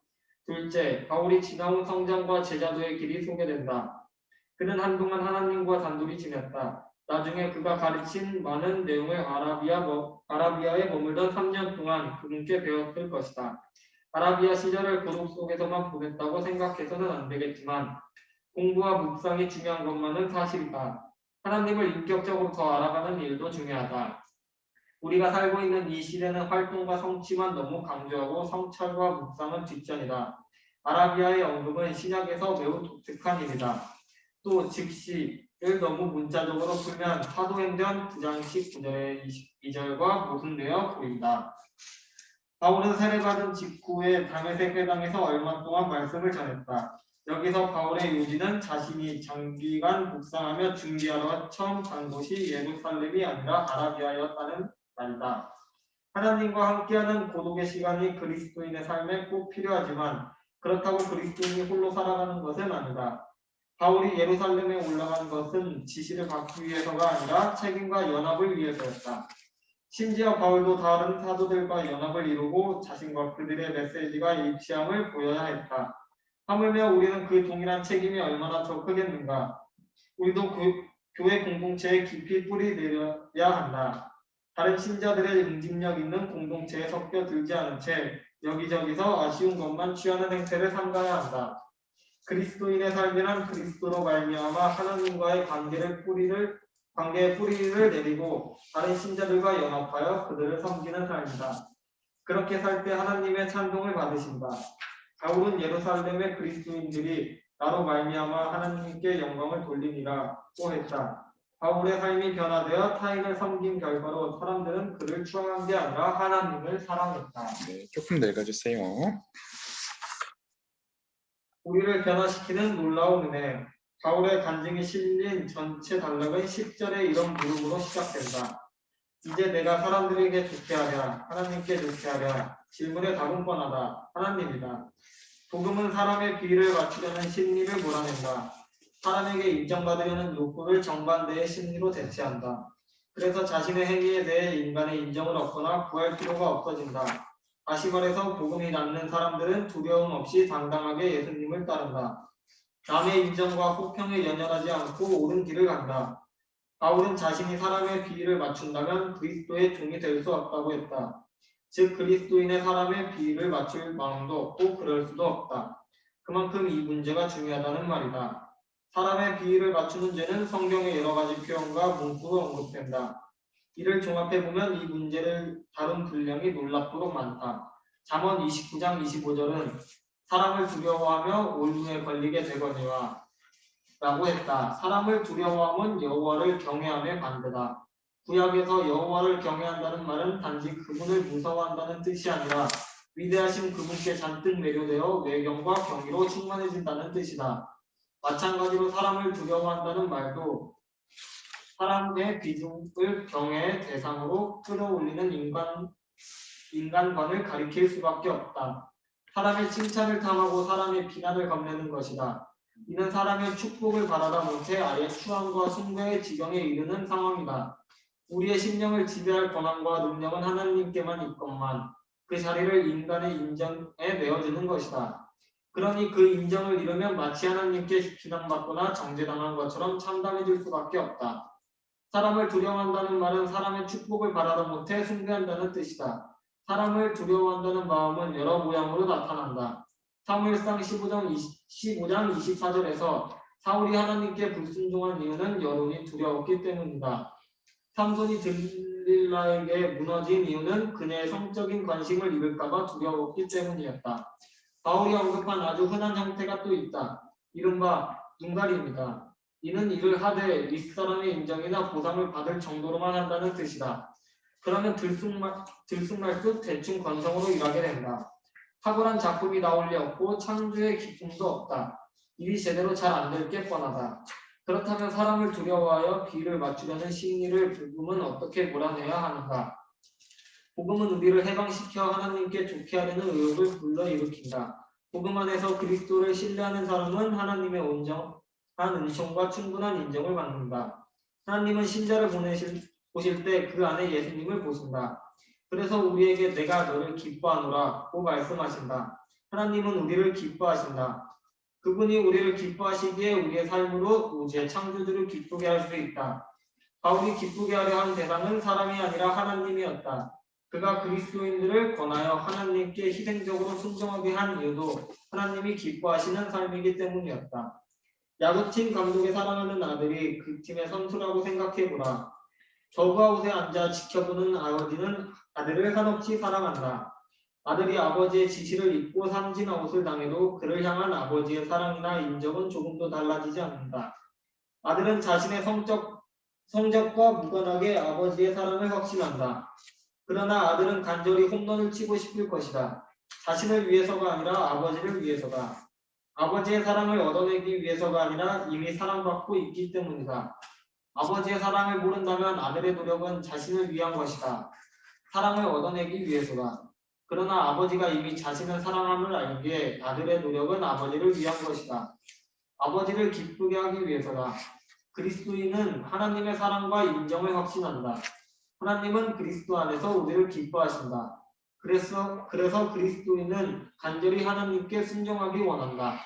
둘째, 바울이 지나온 성장과 제자도의 길이 소개된다. 그는 한동안 하나님과 단둘이 지냈다. 나중에 그가 가르친 많은 내용을 아라비아에 머물던 3년 동안 그분께 배웠을 것이다. 아라비아 시절을 고독 속에서만 보냈다고 생각해서는 안 되겠지만 공부와 묵상이 중요한 것만은 사실이다. 하나님을 인격적으로 더 알아가는 일도 중요하다. 우리가 살고 있는 이 시대는 활동과 성취만 너무 강조하고 성찰과 묵상은 뒷전이다. 아라비아의 언급은 신약에서 매우 독특한 일이다. 또 즉시를 너무 문자적으로 풀면 사도행전 9장 19절의 22절과 모순되어 보인다. 바울은 세례받은 직후에 다메섹 회당에서 얼마 동안 말씀을 전했다. 여기서 바울의 요지는 자신이 장기간 묵상하며 준비하러 처음 간 곳이 예루살렘이 아니라 아라비아였다는 말이다. 하나님과 함께하는 고독의 시간이 그리스도인의 삶에 꼭 필요하지만 그렇다고 그리스도인이 홀로 살아가는 것은 아니다. 바울이 예루살렘에 올라간 것은 지시를 받기 위해서가 아니라 책임과 연합을 위해서였다. 심지어 바울도 다른 사도들과 연합을 이루고 자신과 그들의 메시지가 일치함을 보여야 했다. 하물며 우리는 그 동일한 책임이 얼마나 더 크겠는가. 우리도 교회 공동체에 깊이 뿌리 내려야 한다. 다른 신자들의 응집력 있는 공동체에 섞여들지 않은 채 여기저기서 아쉬운 것만 취하는 행태를 삼가야 한다. 그리스도인의 삶이란 그리스도로 말미암아 하나님과의 관계의 뿌리를 내리고 다른 신자들과 연합하여 그들을 섬기는 삶이다. 그렇게 살 때 하나님의 찬송을 받으신다. 바울은 예루살렘의 그리스도인들이 나로 말미암아 하나님께 영광을 돌리니라고 했다. 바울의 삶이 변화되어 타인을 섬긴 결과로 사람들은 그를 추앙한 게 아니라 하나님을 사랑했다. 네, 조금 더 읽어주세요. 우리를 변화시키는 놀라운 은혜. 바울의 간증이 실린 전체 단락은 10절에 이런 물음으로 시작된다. 이제 내가 사람들에게 좋게 하랴, 하나님께 좋게 하랴. 질문의 답은 뻔하다. 하나님이다. 복음은 사람의 비위를 맞추려는 심리를 몰아낸다. 사람에게 인정받으려는 욕구를 정반대의 심리로 대체한다. 그래서 자신의 행위에 대해 인간의 인정을 얻거나 구할 필요가 없어진다. 다시 말해서 복음이 낫는 사람들은 두려움 없이 당당하게 예수님을 따른다. 남의 인정과 호평에 연연하지 않고 옳은 길을 간다. 바울은 자신이 사람의 비위를 맞춘다면 그리스도의 종이 될 수 없다고 했다. 즉 그리스도인의 사람의 비위를 맞출 마음도 없고 그럴 수도 없다. 그만큼 이 문제가 중요하다는 말이다. 사람의 비위를 맞추는 죄는 성경의 여러 가지 표현과 문구로 언급된다. 이를 종합해보면 이 문제를 다룬 분량이 놀랍도록 많다. 잠언 29장 25절은 사람을 두려워하며 올무에 걸리게 되거니와 라고 했다. 사람을 두려워함은 여호와를 경외함의 반대다. 구약에서 여호와를 경외한다는 말은 단지 그분을 무서워한다는 뜻이 아니라 위대하신 그분께 잔뜩 매료되어 외경과 경의로 충만해진다는 뜻이다. 마찬가지로 사람을 두려워한다는 말도 사람의 비중을 경외의 대상으로 끌어올리는 인간관을 가리킬 수밖에 없다. 사람의 칭찬을 탐하고 사람의 비난을 겁내는 것이다. 이는 사람의 축복을 바라다 못해 아예 추앙과 숭배의 지경에 이르는 상황이다. 우리의 심령을 지배할 권한과 능력은 하나님께만 있건만 그 자리를 인간의 인정에 내어주는 것이다. 그러니 그 인정을 잃으면 마치 하나님께 비난받거나 정죄당한 것처럼 참담해질 수밖에 없다. 사람을 두려워한다는 말은 사람의 축복을 바라다 못해 숭배한다는 뜻이다. 사람을 두려워한다는 마음은 여러 모양으로 나타난다. 사무엘상 15장 24절에서 사울이 하나님께 불순종한 이유는 여론이 두려웠기 때문이다. 삼손이 들릴라에게 무너진 이유는 그녀의 성적인 관심을 잃을까봐 두려웠기 때문이었다. 바울이 언급한 아주 흔한 형태가 또 있다. 이른바 눈가리입니다. 이는 일을 하되 윗사람의 인정이나 보상을 받을 정도로만 한다는 뜻이다. 그러면 들쑥날쑥 대충 건성으로 일하게 된다. 탁월한 작품이 나올 리 없고 창조의 기쁨도 없다. 일이 제대로 잘 안 될 게 뻔하다. 그렇다면 사람을 두려워하여 비위를 맞추려는 심리를 복음은 어떻게 몰아내야 하는가? 복음은 우리를 해방시켜 하나님께 좋게 하려는 의욕을 불러일으킨다. 복음 안에서 그리스도를 신뢰하는 사람은 하나님의 온전한 은총과 충분한 인정을 받는다. 하나님은 신자를 보실 때 그 안에 예수님을 보신다. 그래서 우리에게 내가 너를 기뻐하노라고 말씀하신다. 하나님은 우리를 기뻐하신다. 그분이 우리를 기뻐하시기에 우리의 삶으로 우주의 창조주를 기쁘게 할 수 있다. 바울이 기쁘게 하려 한 대상은 사람이 아니라 하나님이었다. 그가 그리스도인들을 권하여 하나님께 희생적으로 순종하게 한 이유도 하나님이 기뻐하시는 삶이기 때문이었다. 야구팀 감독의 사랑하는 아들이 그 팀의 선수라고 생각해보라. 저그아웃에 앉아 지켜보는 아버지는 아들을 한없이 사랑한다. 아들이 아버지의 지시를 잊고 삼진아웃을 당해도 그를 향한 아버지의 사랑이나 인정은 조금도 달라지지 않는다. 아들은 자신의 성적과 무관하게 아버지의 사랑을 확신한다. 그러나 아들은 간절히 홈런을 치고 싶을 것이다. 자신을 위해서가 아니라 아버지를 위해서다. 아버지의 사랑을 얻어내기 위해서가 아니라 이미 사랑받고 있기 때문이다. 아버지의 사랑을 모른다면 아들의 노력은 자신을 위한 것이다. 사랑을 얻어내기 위해서다. 그러나 아버지가 이미 자신을 사랑함을 알기에 아들의 노력은 아버지를 위한 것이다. 아버지를 기쁘게 하기 위해서다. 그리스도인은 하나님의 사랑과 인정을 확신한다. 하나님은 그리스도 안에서 우리를 기뻐하신다. 그래서 그리스도인은 간절히 하나님께 순종하기 원한다.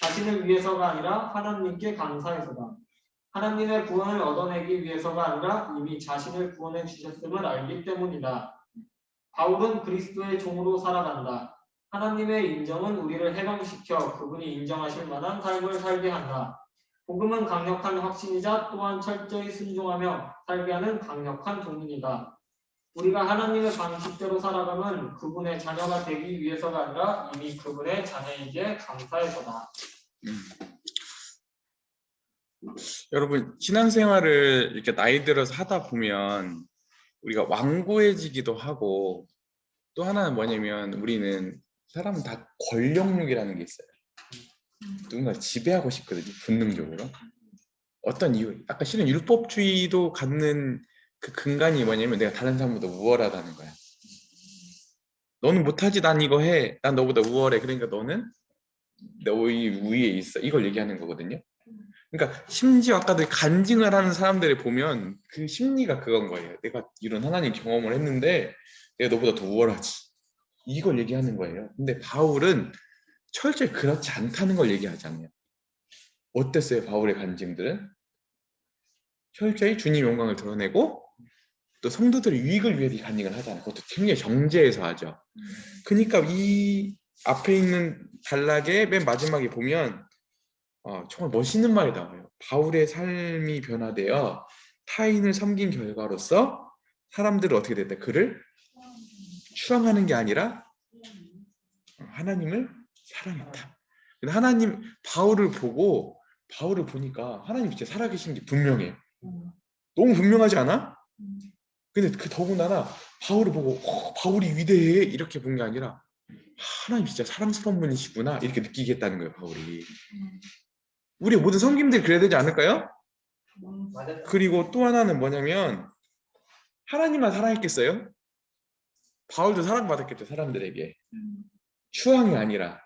자신을 위해서가 아니라 하나님께 감사해서다. 하나님의 구원을 얻어내기 위해서가 아니라 이미 자신을 구원해 주셨음을 알기 때문이다. 바울은 그리스도의 종으로 살아간다. 하나님의 인정은 우리를 해방시켜 그분이 인정하실 만한 삶을 살게 한다. 복음은 강력한 확신이자 또한 철저히 순종하며 살게 하는 강력한 종인이다. 우리가 하나님의 방식대로 살아가면 그분의 자녀가 되기 위해서가 아니라 이미 그분의 자녀이기에 감사해서다. 여러분 신앙생활을 이렇게 나이 들어서 하다 보면 우리가 완고해지기도 하고 또 하나는 뭐냐면 우리는 사람은 다 권력욕이라는 게 있어요. 누군가 지배하고 싶거든요. 본능적으로. 어떤 이유? 아까 실은 율법주의도 갖는 그 근간이 뭐냐면 내가 다른 사람보다 우월하다는 거야. 너는 못하지, 난 이거 해. 난 너보다 우월해. 그러니까 너는 너의 위에 있어. 이걸 얘기하는 거거든요. 그러니까 심지어 아까도 간증을 하는 사람들을 보면 그 심리가 그건 거예요. 내가 이런 하나님 경험을 했는데 내가 너보다 더 우월하지. 이걸 얘기하는 거예요. 근데 바울은 철저히 그렇지 않다는 걸 얘기하잖아요. 어땠어요? 바울의 간증들은? 철저히 주님 영광을 드러내고 또 성도들의 유익을 위해서 이 간증을 하잖아요. 그것도 굉장히 정제해서 하죠. 그러니까 이 앞에 있는 단락의 맨 마지막에 보면 정말 멋있는 말이 나와요. 바울의 삶이 변화되어 타인을 섬긴 결과로서 사람들은 어떻게 됐다? 그를 추앙하는 게 아니라 하나님을 사랑했다. 하나님 바울을 보니까 하나님 진짜 살아계신 게 분명해. 너무 분명하지 않아? 근데 그 더군다나 바울을 보고 바울이 위대해 이렇게 본 게 아니라 하나님 진짜 사랑스러운 분이시구나 이렇게 느끼겠다는 거예요. 바울이. 우리의 모든 성김들이 그래야 되지 않을까요? 그리고 또 하나는 뭐냐면 하나님만 사랑했겠어요? 바울도 사랑받았겠죠. 사람들에게. 추앙이 아니라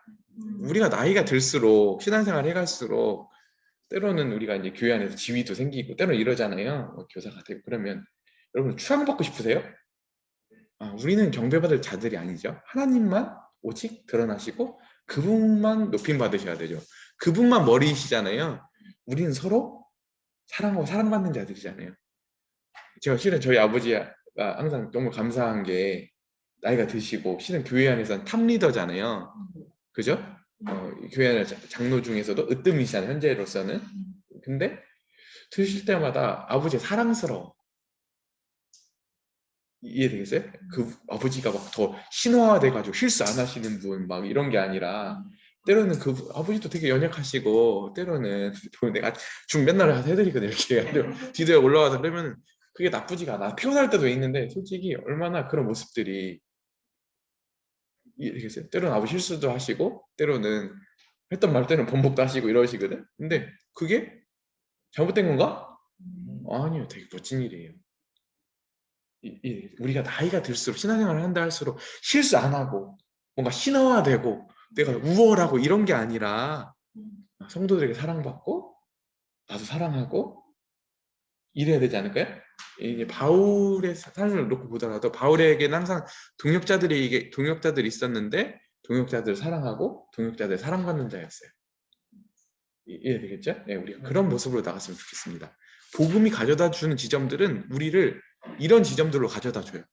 우리가 나이가 들수록 신앙생활 해갈수록 때로는 우리가 이제 교회 안에서 지위도 생기고 때로는 이러잖아요. 뭐 교사가 되고 그러면 여러분 추앙받고 싶으세요? 우리는 경배받을 자들이 아니죠. 하나님만 오직 드러나시고 그분만 높임 받으셔야 되죠. 그분만 머리이시잖아요. 우리는 서로 사랑하고 사랑받는 자들이잖아요. 제가 실은 저희 아버지가 항상 너무 감사한 게 나이가 드시고 실은 교회 안에서는 탑리더잖아요. 그죠? 교회 안에 장로 중에서도 으뜸이시잖아요. 현재로서는. 근데 드실 때마다 아버지가 사랑스러워. 이해되겠어요? 그 아버지가 막 더 신화돼가지고 실수 안 하시는 분 막 이런 게 아니라 때로는 그 아버지도 되게 연약하시고 때로는 내가 맨날 해드리거든 이렇게 해가지고 뒤에 올라와서 그러면 그게 나쁘지가 않아. 피곤할 때도 있는데 솔직히 얼마나 그런 모습들이 이해되겠어요? 때로는 아버지 실수도 하시고 때로는 했던 말 때는 번복도 하시고 이러시거든. 근데 그게 잘못된 건가? 아니요, 되게 멋진 일이에요. 우리가 나이가 들수록 신앙생활을 한다 할수록 실수 안 하고 뭔가 신화화되고 내가 우월하고 이런 게 아니라 성도들에게 사랑받고 나도 사랑하고 이래야 되지 않을까요? 이게 바울의 삶을 놓고 보더라도 바울에게는 항상 동역자들이 있었는데 동역자들을 사랑하고 동역자들을 사랑받는 자였어요. 이해되겠죠? 네, 우리가 그런 모습으로 나갔으면 좋겠습니다. 복음이 가져다 주는 지점들은 우리를 이런 지점들로 가져다 줘요.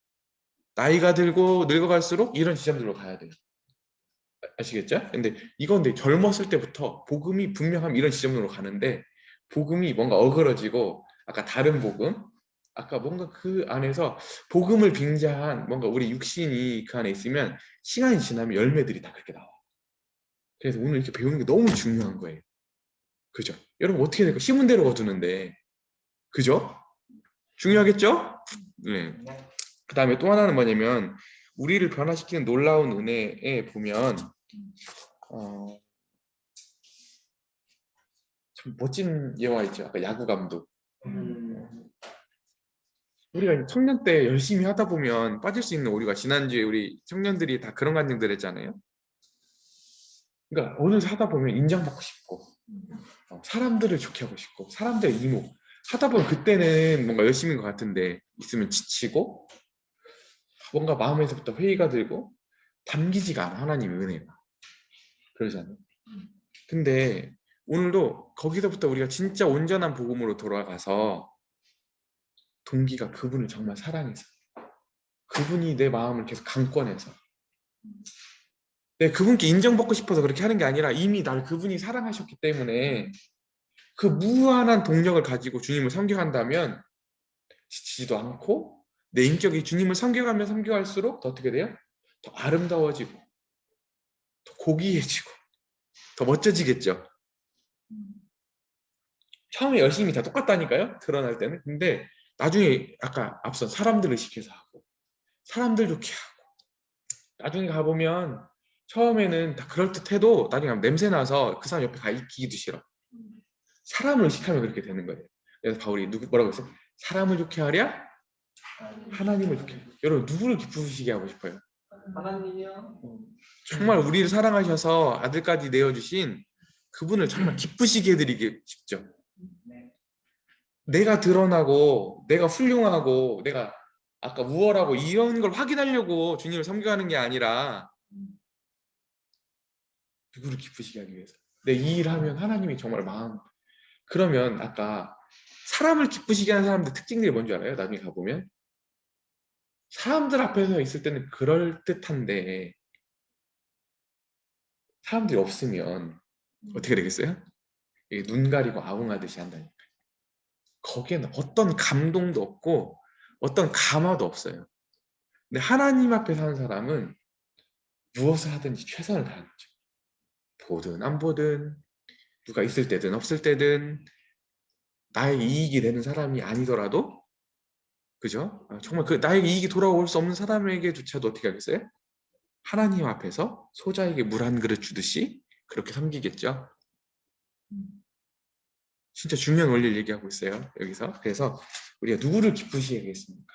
나이가 들고 늙어갈수록 이런 지점들로 가야 돼요. 아시겠죠? 근데 이건 젊었을 때부터 복음이 분명하면 이런 지점으로 가는데 복음이 뭔가 어그러지고 아까 다른 복음 아까 뭔가 그 안에서 복음을 빙자한 뭔가 우리 육신이 그 안에 있으면 시간이 지나면 열매들이 다 그렇게 나와. 그래서 오늘 이렇게 배우는 게 너무 중요한 거예요. 그죠? 여러분 어떻게 될까? 심은 대로 거두는데 그죠? 중요하겠죠? 네. 그 다음에 또 하나는 뭐냐면 우리를 변화시키는 놀라운 은혜에 보면 참 멋진 예화 있죠. 아까 야구 감독. 우리가 청년 때 열심히 하다 보면 빠질 수 있는 오류가 지난주에 우리 청년들이 다 그런 간증들 했잖아요. 그러니까 어느새 하다 보면 인정받고 싶고 사람들을 좋게 하고 싶고 사람들의 이목 하다 보면 그때는 뭔가 열심인 것 같은데 있으면 지치고 뭔가 마음에서부터 회의가 들고 담기지가 않아 하나님의 은혜가 그러잖아요. 근데 오늘도 거기서부터 우리가 진짜 온전한 복음으로 돌아가서 동기가 그분을 정말 사랑해서 그분이 내 마음을 계속 강권해서 그분께 인정받고 싶어서 그렇게 하는 게 아니라 이미 날 그분이 사랑하셨기 때문에 그 무한한 동력을 가지고 주님을 섬겨간다면 지치지도 않고 내 인격이 주님을 섬겨가면 섬겨갈수록 더 어떻게 돼요? 더 아름다워지고 더 고귀해지고 더 멋져지겠죠. 처음에 열심히 다 똑같다니까요. 드러날 때는. 근데 나중에 아까 앞선 사람들을 시켜서 하고 사람들 좋게 하고 나중에 가보면 처음에는 다 그럴듯해도 나중에 가면 냄새 나서 그 사람 옆에 가 있기도 싫어. 사람을 의식하면 그렇게 되는 거예요. 그래서 바울이 뭐라고 했어요? 사람을 좋게 하랴 하나님을 좋게 하랴. 여러분 누구를 기쁘시게 하고 싶어요? 하나님이요. 정말 우리를 사랑하셔서 아들까지 내어주신 그분을 정말 기쁘시게 해드리고 싶죠. 내가 드러나고 내가 훌륭하고 내가 아까 우월하고 이런 걸 확인하려고 주님을 섬겨하는 게 아니라 누구를 기쁘시게 하기 위해서 내 이 일하면 하나님이 정말 마음 그러면 아까 사람을 기쁘시게 하는 사람들 특징들이 뭔지 알아요? 나중에 가보면 사람들 앞에서 있을 때는 그럴듯한데 사람들이 없으면 어떻게 되겠어요? 눈 가리고 아웅하듯이 한다니까. 거기에는 어떤 감동도 없고 어떤 감화도 없어요. 근데 하나님 앞에 사는 사람은 무엇을 하든지 최선을 다하는 거죠. 보든 안 보든 누가 있을 때든 없을 때든 나의 이익이 되는 사람이 아니더라도 그죠? 정말 그 나에게 이익이 돌아올 수 없는 사람에게조차도 어떻게 하겠어요? 하나님 앞에서 소자에게 물 한 그릇 주듯이 그렇게 섬기겠죠. 진짜 중요한 원리를 얘기하고 있어요. 여기서. 그래서 우리가 누구를 기쁘시게 하겠습니까?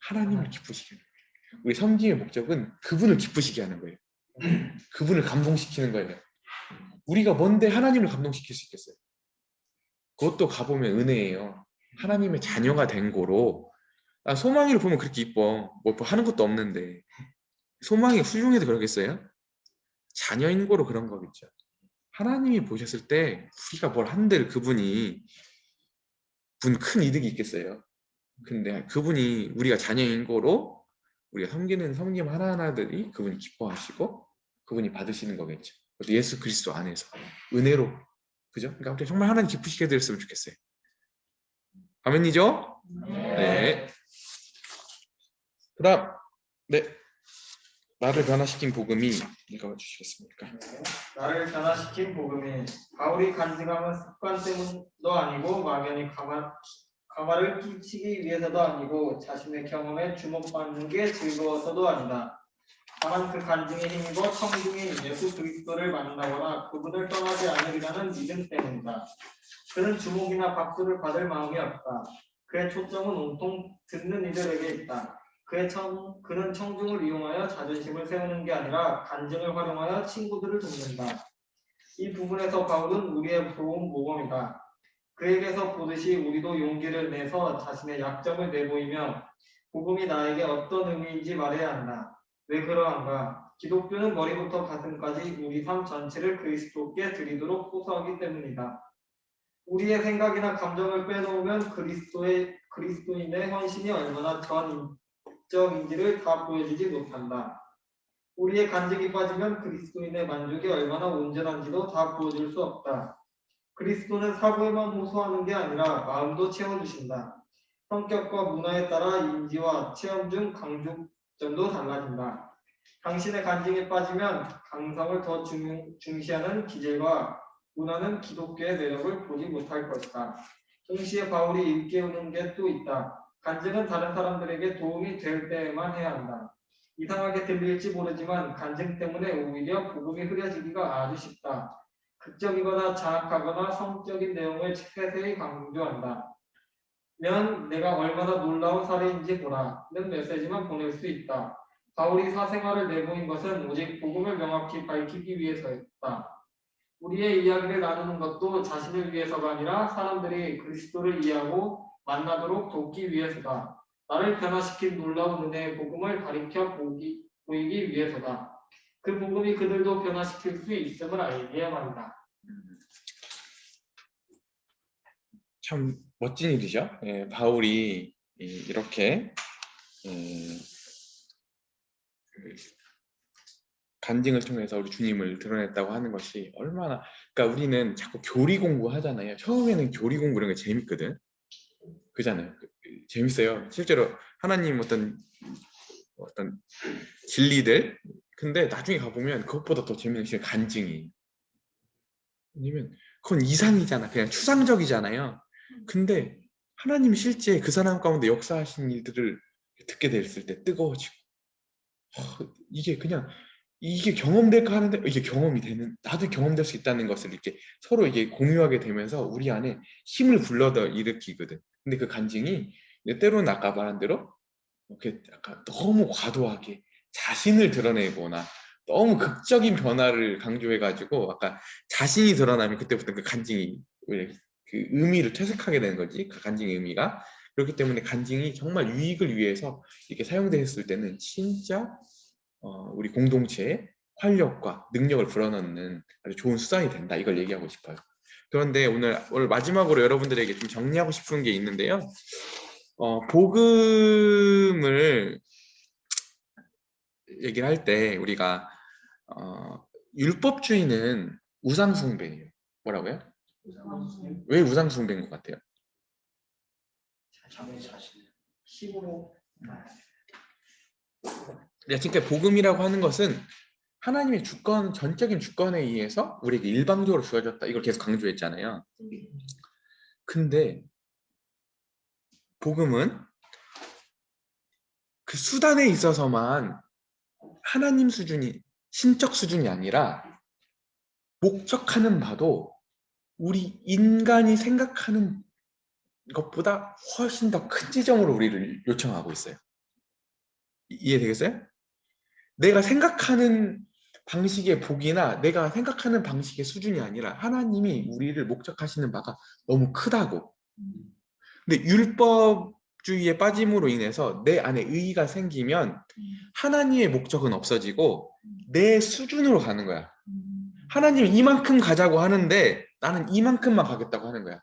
하나님을 기쁘시게 하는 거예요. 우리 섬김의 목적은 그분을 기쁘시게 하는 거예요. 그분을 감동시키는 거예요. 우리가 뭔데 하나님을 감동시킬 수 있겠어요? 그것도 가보면 은혜예요. 하나님의 자녀가 된 거로. 소망이를 보면 그렇게 이뻐. 뭐 하는 것도 없는데. 소망이 훌륭해도 그러겠어요? 자녀인 거로 그런 거겠죠. 하나님이 보셨을 때 우리가 뭘 한들 그분이 큰 이득이 있겠어요. 근데 그분이 우리가 자녀인 거로 우리가 섬기는 섬김 하나하나들이 그분이 기뻐하시고 그분이 받으시는 거겠죠. 그것도 예수 그리스도 안에서 은혜로. 그죠? 그러니까 정말 하나님 기쁘시게 해드렸으면 좋겠어요. 아멘이죠? 네. 그다음 네. 나를 변화시킨 복음이 읽어주시겠습니까? 나를 변화시킨 복음이 바울이 간증하는 습관 때문도 아니고 막연히 가마를 끼치기 위해서도 아니고 자신의 경험에 주목받는 게 즐거워서도 아니다. 다만 그 간증에 힘입어 청중인 예수 그리스도를 만나거나 그분을 떠나지 않으리라는 믿음 때문이다. 그는 주목이나 박수를 받을 마음이 없다. 그의 초점은 온통 듣는 이들에게 있다. 그는 청중을 이용하여 자존심을 세우는 게 아니라 간증을 활용하여 친구들을 돕는다. 이 부분에서 바울은 우리의 좋은 모범이다. 그에게서 보듯이 우리도 용기를 내서 자신의 약점을 내보이며 복음이 나에게 어떤 의미인지 말해야 한다. 왜 그러한가? 기독교는 머리부터 가슴까지 우리 삶 전체를 그리스도께 드리도록 호소하기 때문이다. 우리의 생각이나 감정을 빼놓으면 그리스도인의 헌신이 얼마나 전인적인지를 다 보여주지 못한다. 우리의 간증이 빠지면 그리스도인의 만족이 얼마나 온전한지도 다 보여줄 수 없다. 그리스도는 사고에만 호소하는 게 아니라 마음도 채워주신다. 성격과 문화에 따라 인지와 체험 중 강조점도 달라진다. 당신의 간증에 빠지면 강성을 더 중시하는 기질과 문화는 기독교의 매력을 보지 못할 것이다. 동시에 바울이 일깨우는 게 또 있다. 간증은 다른 사람들에게 도움이 될 때에만 해야 한다. 이상하게 들릴지 모르지만 간증 때문에 오히려 복음이 흐려지기가 아주 쉽다. 극적이거나 장악하거나 성적인 내용을 세세히 강조한다. 면 내가 얼마나 놀라운 사례인지 보라는 메시지만 보낼 수 있다. 바울이 사생활을 내보인 것은 오직 복음을 명확히 밝히기 위해서였다. 우리의 이야기를 나누는 것도 자신을 위해서가 아니라 사람들이 그리스도를 이해하고 만나도록 돕기 위해서다. 나를 변화시킨 놀라운 은혜의 복음을 가리켜 보이기 위해서다. 그 복음이 그들도 변화시킬 수 있음을 알게 말이다. 참 멋진 일이죠. 바울이 이렇게 간증을 통해서 우리 주님을 드러냈다고 하는 것이 얼마나, 그러니까 우리는 자꾸 교리 공부하잖아요. 처음에는 교리 공부 이런 게 재밌거든. 그잖아요. 재밌어요. 실제로 하나님 어떤 진리들. 근데 나중에 가보면 그것보다 더 재밌는 게 간증이. 왜냐면 그건 이상이잖아. 그냥 추상적이잖아요. 근데 하나님이 실제 그 사람 가운데 역사하신 일들을 듣게 됐을 때 뜨거워지고, 이게 경험될까 하는데 이게 경험이 되는, 나도 경험될 수 있다는 것을 이렇게 서로 이게 공유하게 되면서 우리 안에 힘을 불러다 일으키거든. 근데 그 간증이 때로는 아까 말한 대로 이렇게 약간 너무 과도하게 자신을 드러내거나 너무 극적인 변화를 강조해가지고 아까 자신이 드러나면 그때부터 그 간증이 그 의미를 퇴색하게 되는 거지. 그 간증의 의미가. 그렇기 때문에 간증이 정말 유익을 위해서 이렇게 사용됐을 때는 진짜 우리 공동체의 활력과 능력을 불어넣는 아주 좋은 수단이 된다. 이걸 얘기하고 싶어요. 그런데 오늘 마지막으로 여러분들에게 좀 정리하고 싶은 게 있는데요. 복음을 얘기를 할 때 우리가 율법주의는 우상숭배예요. 뭐라고요? 왜 우상숭배인 것 같아요? 자신 힘으로 그러니까 복음이라고 하는 것은 하나님의 주권, 전적인 주권에 의해서 우리에게 일방적으로 주어졌다. 이걸 계속 강조했잖아요. 근데 복음은 그 수단에 있어서만 하나님 수준이, 신적 수준이 아니라 목적하는 바도 우리 인간이 생각하는 것보다 훨씬 더 큰 지점으로 우리를 요청하고 있어요. 이해되겠어요? 내가 생각하는 방식의 복이나 내가 생각하는 방식의 수준이 아니라 하나님이 우리를 목적하시는 바가 너무 크다고. 근데 율법주의에 빠짐으로 인해서 내 안에 의의가 생기면 하나님의 목적은 없어지고 내 수준으로 가는 거야. 하나님이 이만큼 가자고 하는데 나는 이만큼만 가겠다고 하는 거야.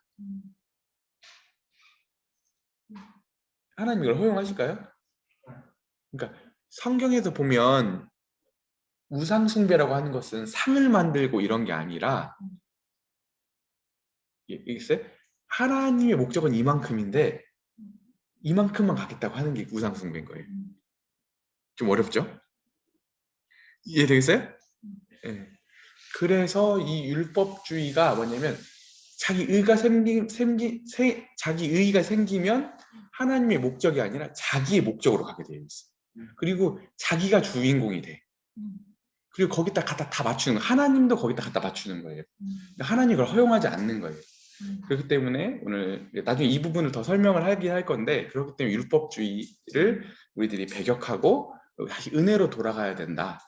하나님 이걸 허용하실까요? 그러니까 성경에서 보면 우상 숭배라고 하는 것은 상을 만들고 이런 게 아니라 이겠어요? 하나님의 목적은 이만큼인데 이만큼만 가겠다고 하는 게 우상 숭배인 거예요. 좀 어렵죠? 이해되겠어요? 네. 그래서 이 율법주의가 뭐냐면 자기 의의가 생기면 하나님의 목적이 아니라 자기의 목적으로 가게 되어 있어. 그리고 자기가 주인공이 돼. 그리고 거기다 갖다 다 맞추는 거예요. 하나님도 거기다 갖다 맞추는 거예요. 하나님이 그걸 허용하지 않는 거예요. 그렇기 때문에 오늘 나중에 이 부분을 더 설명을 하긴 할 건데, 그렇기 때문에 율법주의를 우리들이 배격하고 다시 은혜로 돌아가야 된다.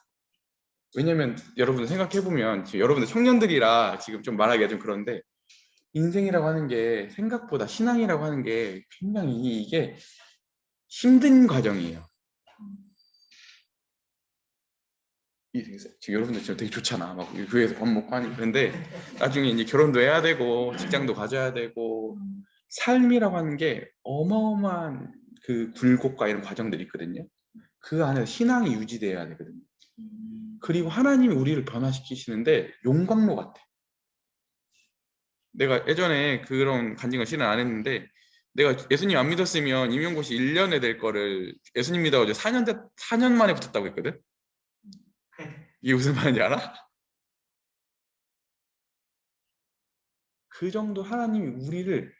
왜냐면 여러분 생각해보면 지금 여러분들 청년들이라 지금 좀 말하기가 좀 그런데 인생이라고 하는 게 생각보다 신앙이라고 하는 게 굉장히 이게 힘든 과정이에요. 지금 여러분들 지금 되게 좋잖아. 막 교회에서 밥 먹고 하니. 그런데 나중에 이제 결혼도 해야 되고 직장도 가져야 되고 삶이라고 하는 게 어마어마한 그 굴곡과 이런 과정들이 있거든요. 그 안에서 신앙이 유지돼야 되거든요. 그리고 하나님이 우리를 변화시키시는데 용광로 같아. 내가 예전에 그런 간증을 실은 안 했는데 내가 예수님 안 믿었으면 임용고시 1년에 될 거를 예수님 믿어가지고 4년 만에 붙었다고 했거든. 이게 무슨 말인지 알아? 그 정도 하나님이 우리를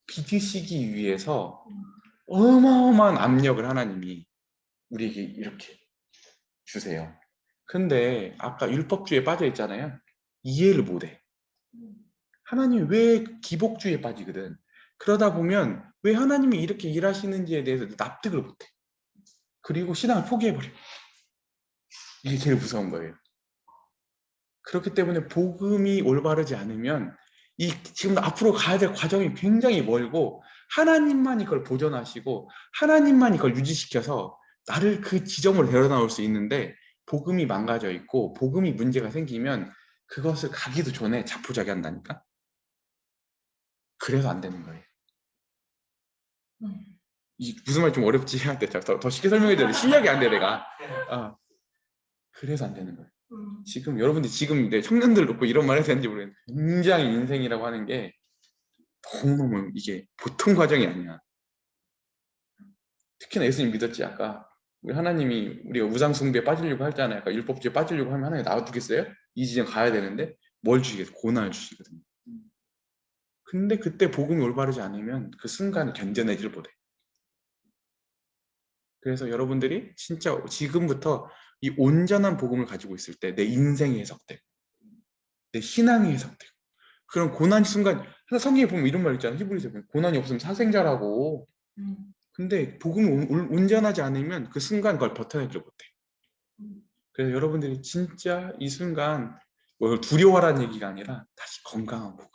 빚으시기 위해서 어마어마한 압력을 하나님이 우리에게 이렇게 주세요. 근데 아까 율법주의에 빠져 있잖아요. 이해를 못해. 하나님이 왜 기복주의에 빠지거든. 그러다 보면 왜 하나님이 이렇게 일하시는지에 대해서 납득을 못해. 그리고 신앙을 포기해버려. 이게 제일 무서운 거예요. 그렇기 때문에 복음이 올바르지 않으면 이 지금 앞으로 가야 될 과정이 굉장히 멀고 하나님만이 그걸 보존하시고 하나님만이 그걸 유지시켜서 나를 그 지점으로 데려나올 수 있는데 복음이 망가져 있고 복음이 문제가 생기면 그것을 가기도 전에 자포자기한다니까. 그래서 안 되는 거예요. 이 무슨 말 좀 어렵지? 더 쉽게 설명해야 되는데 실력이 안 돼 내가. 그래서 안 되는 거예요. 지금 여러분들 지금 내 청년들 놓고 이런 말 해도 되는지 모르겠는데 굉장히 인생이라고 하는 게 너무너무 이게 보통 과정이 아니야. 특히나 예수님 믿었지. 아까 우리 하나님이 우리가 우상 숭배에 빠지려고 하잖아요. 아까 율법주의에 빠지려고 하면 하나님 놔두겠어요? 이 지점 가야 되는데 뭘 주시겠어요? 고난을 주시거든요. 근데 그때 복음이 올바르지 않으면 그 순간 견뎌내질 못해. 그래서 여러분들이 진짜 지금부터 이 온전한 복음을 가지고 있을 때 내 인생이 해석되고 내 신앙이 해석되고 그런 고난 순간 성경에 보면 이런 말 있잖아요. 히브리서에 보면 고난이 없으면 사생자라고. 근데 복음이 온전하지 않으면 그 순간 그걸 버텨내지 못해. 그래서 여러분들이 진짜 이 순간 뭐 두려워라는 얘기가 아니라 다시 건강한 복음.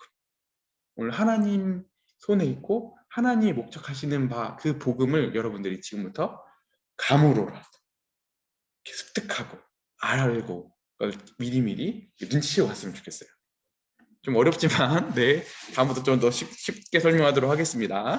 오늘 하나님 손에 있고 하나님이 목적하시는 바 그 복음을 여러분들이 지금부터 감으로라도 습득하고 알고 미리미리 눈치채고 갔으면 좋겠어요. 좀 어렵지만 네, 다음부터 좀 더 쉽게 설명하도록 하겠습니다.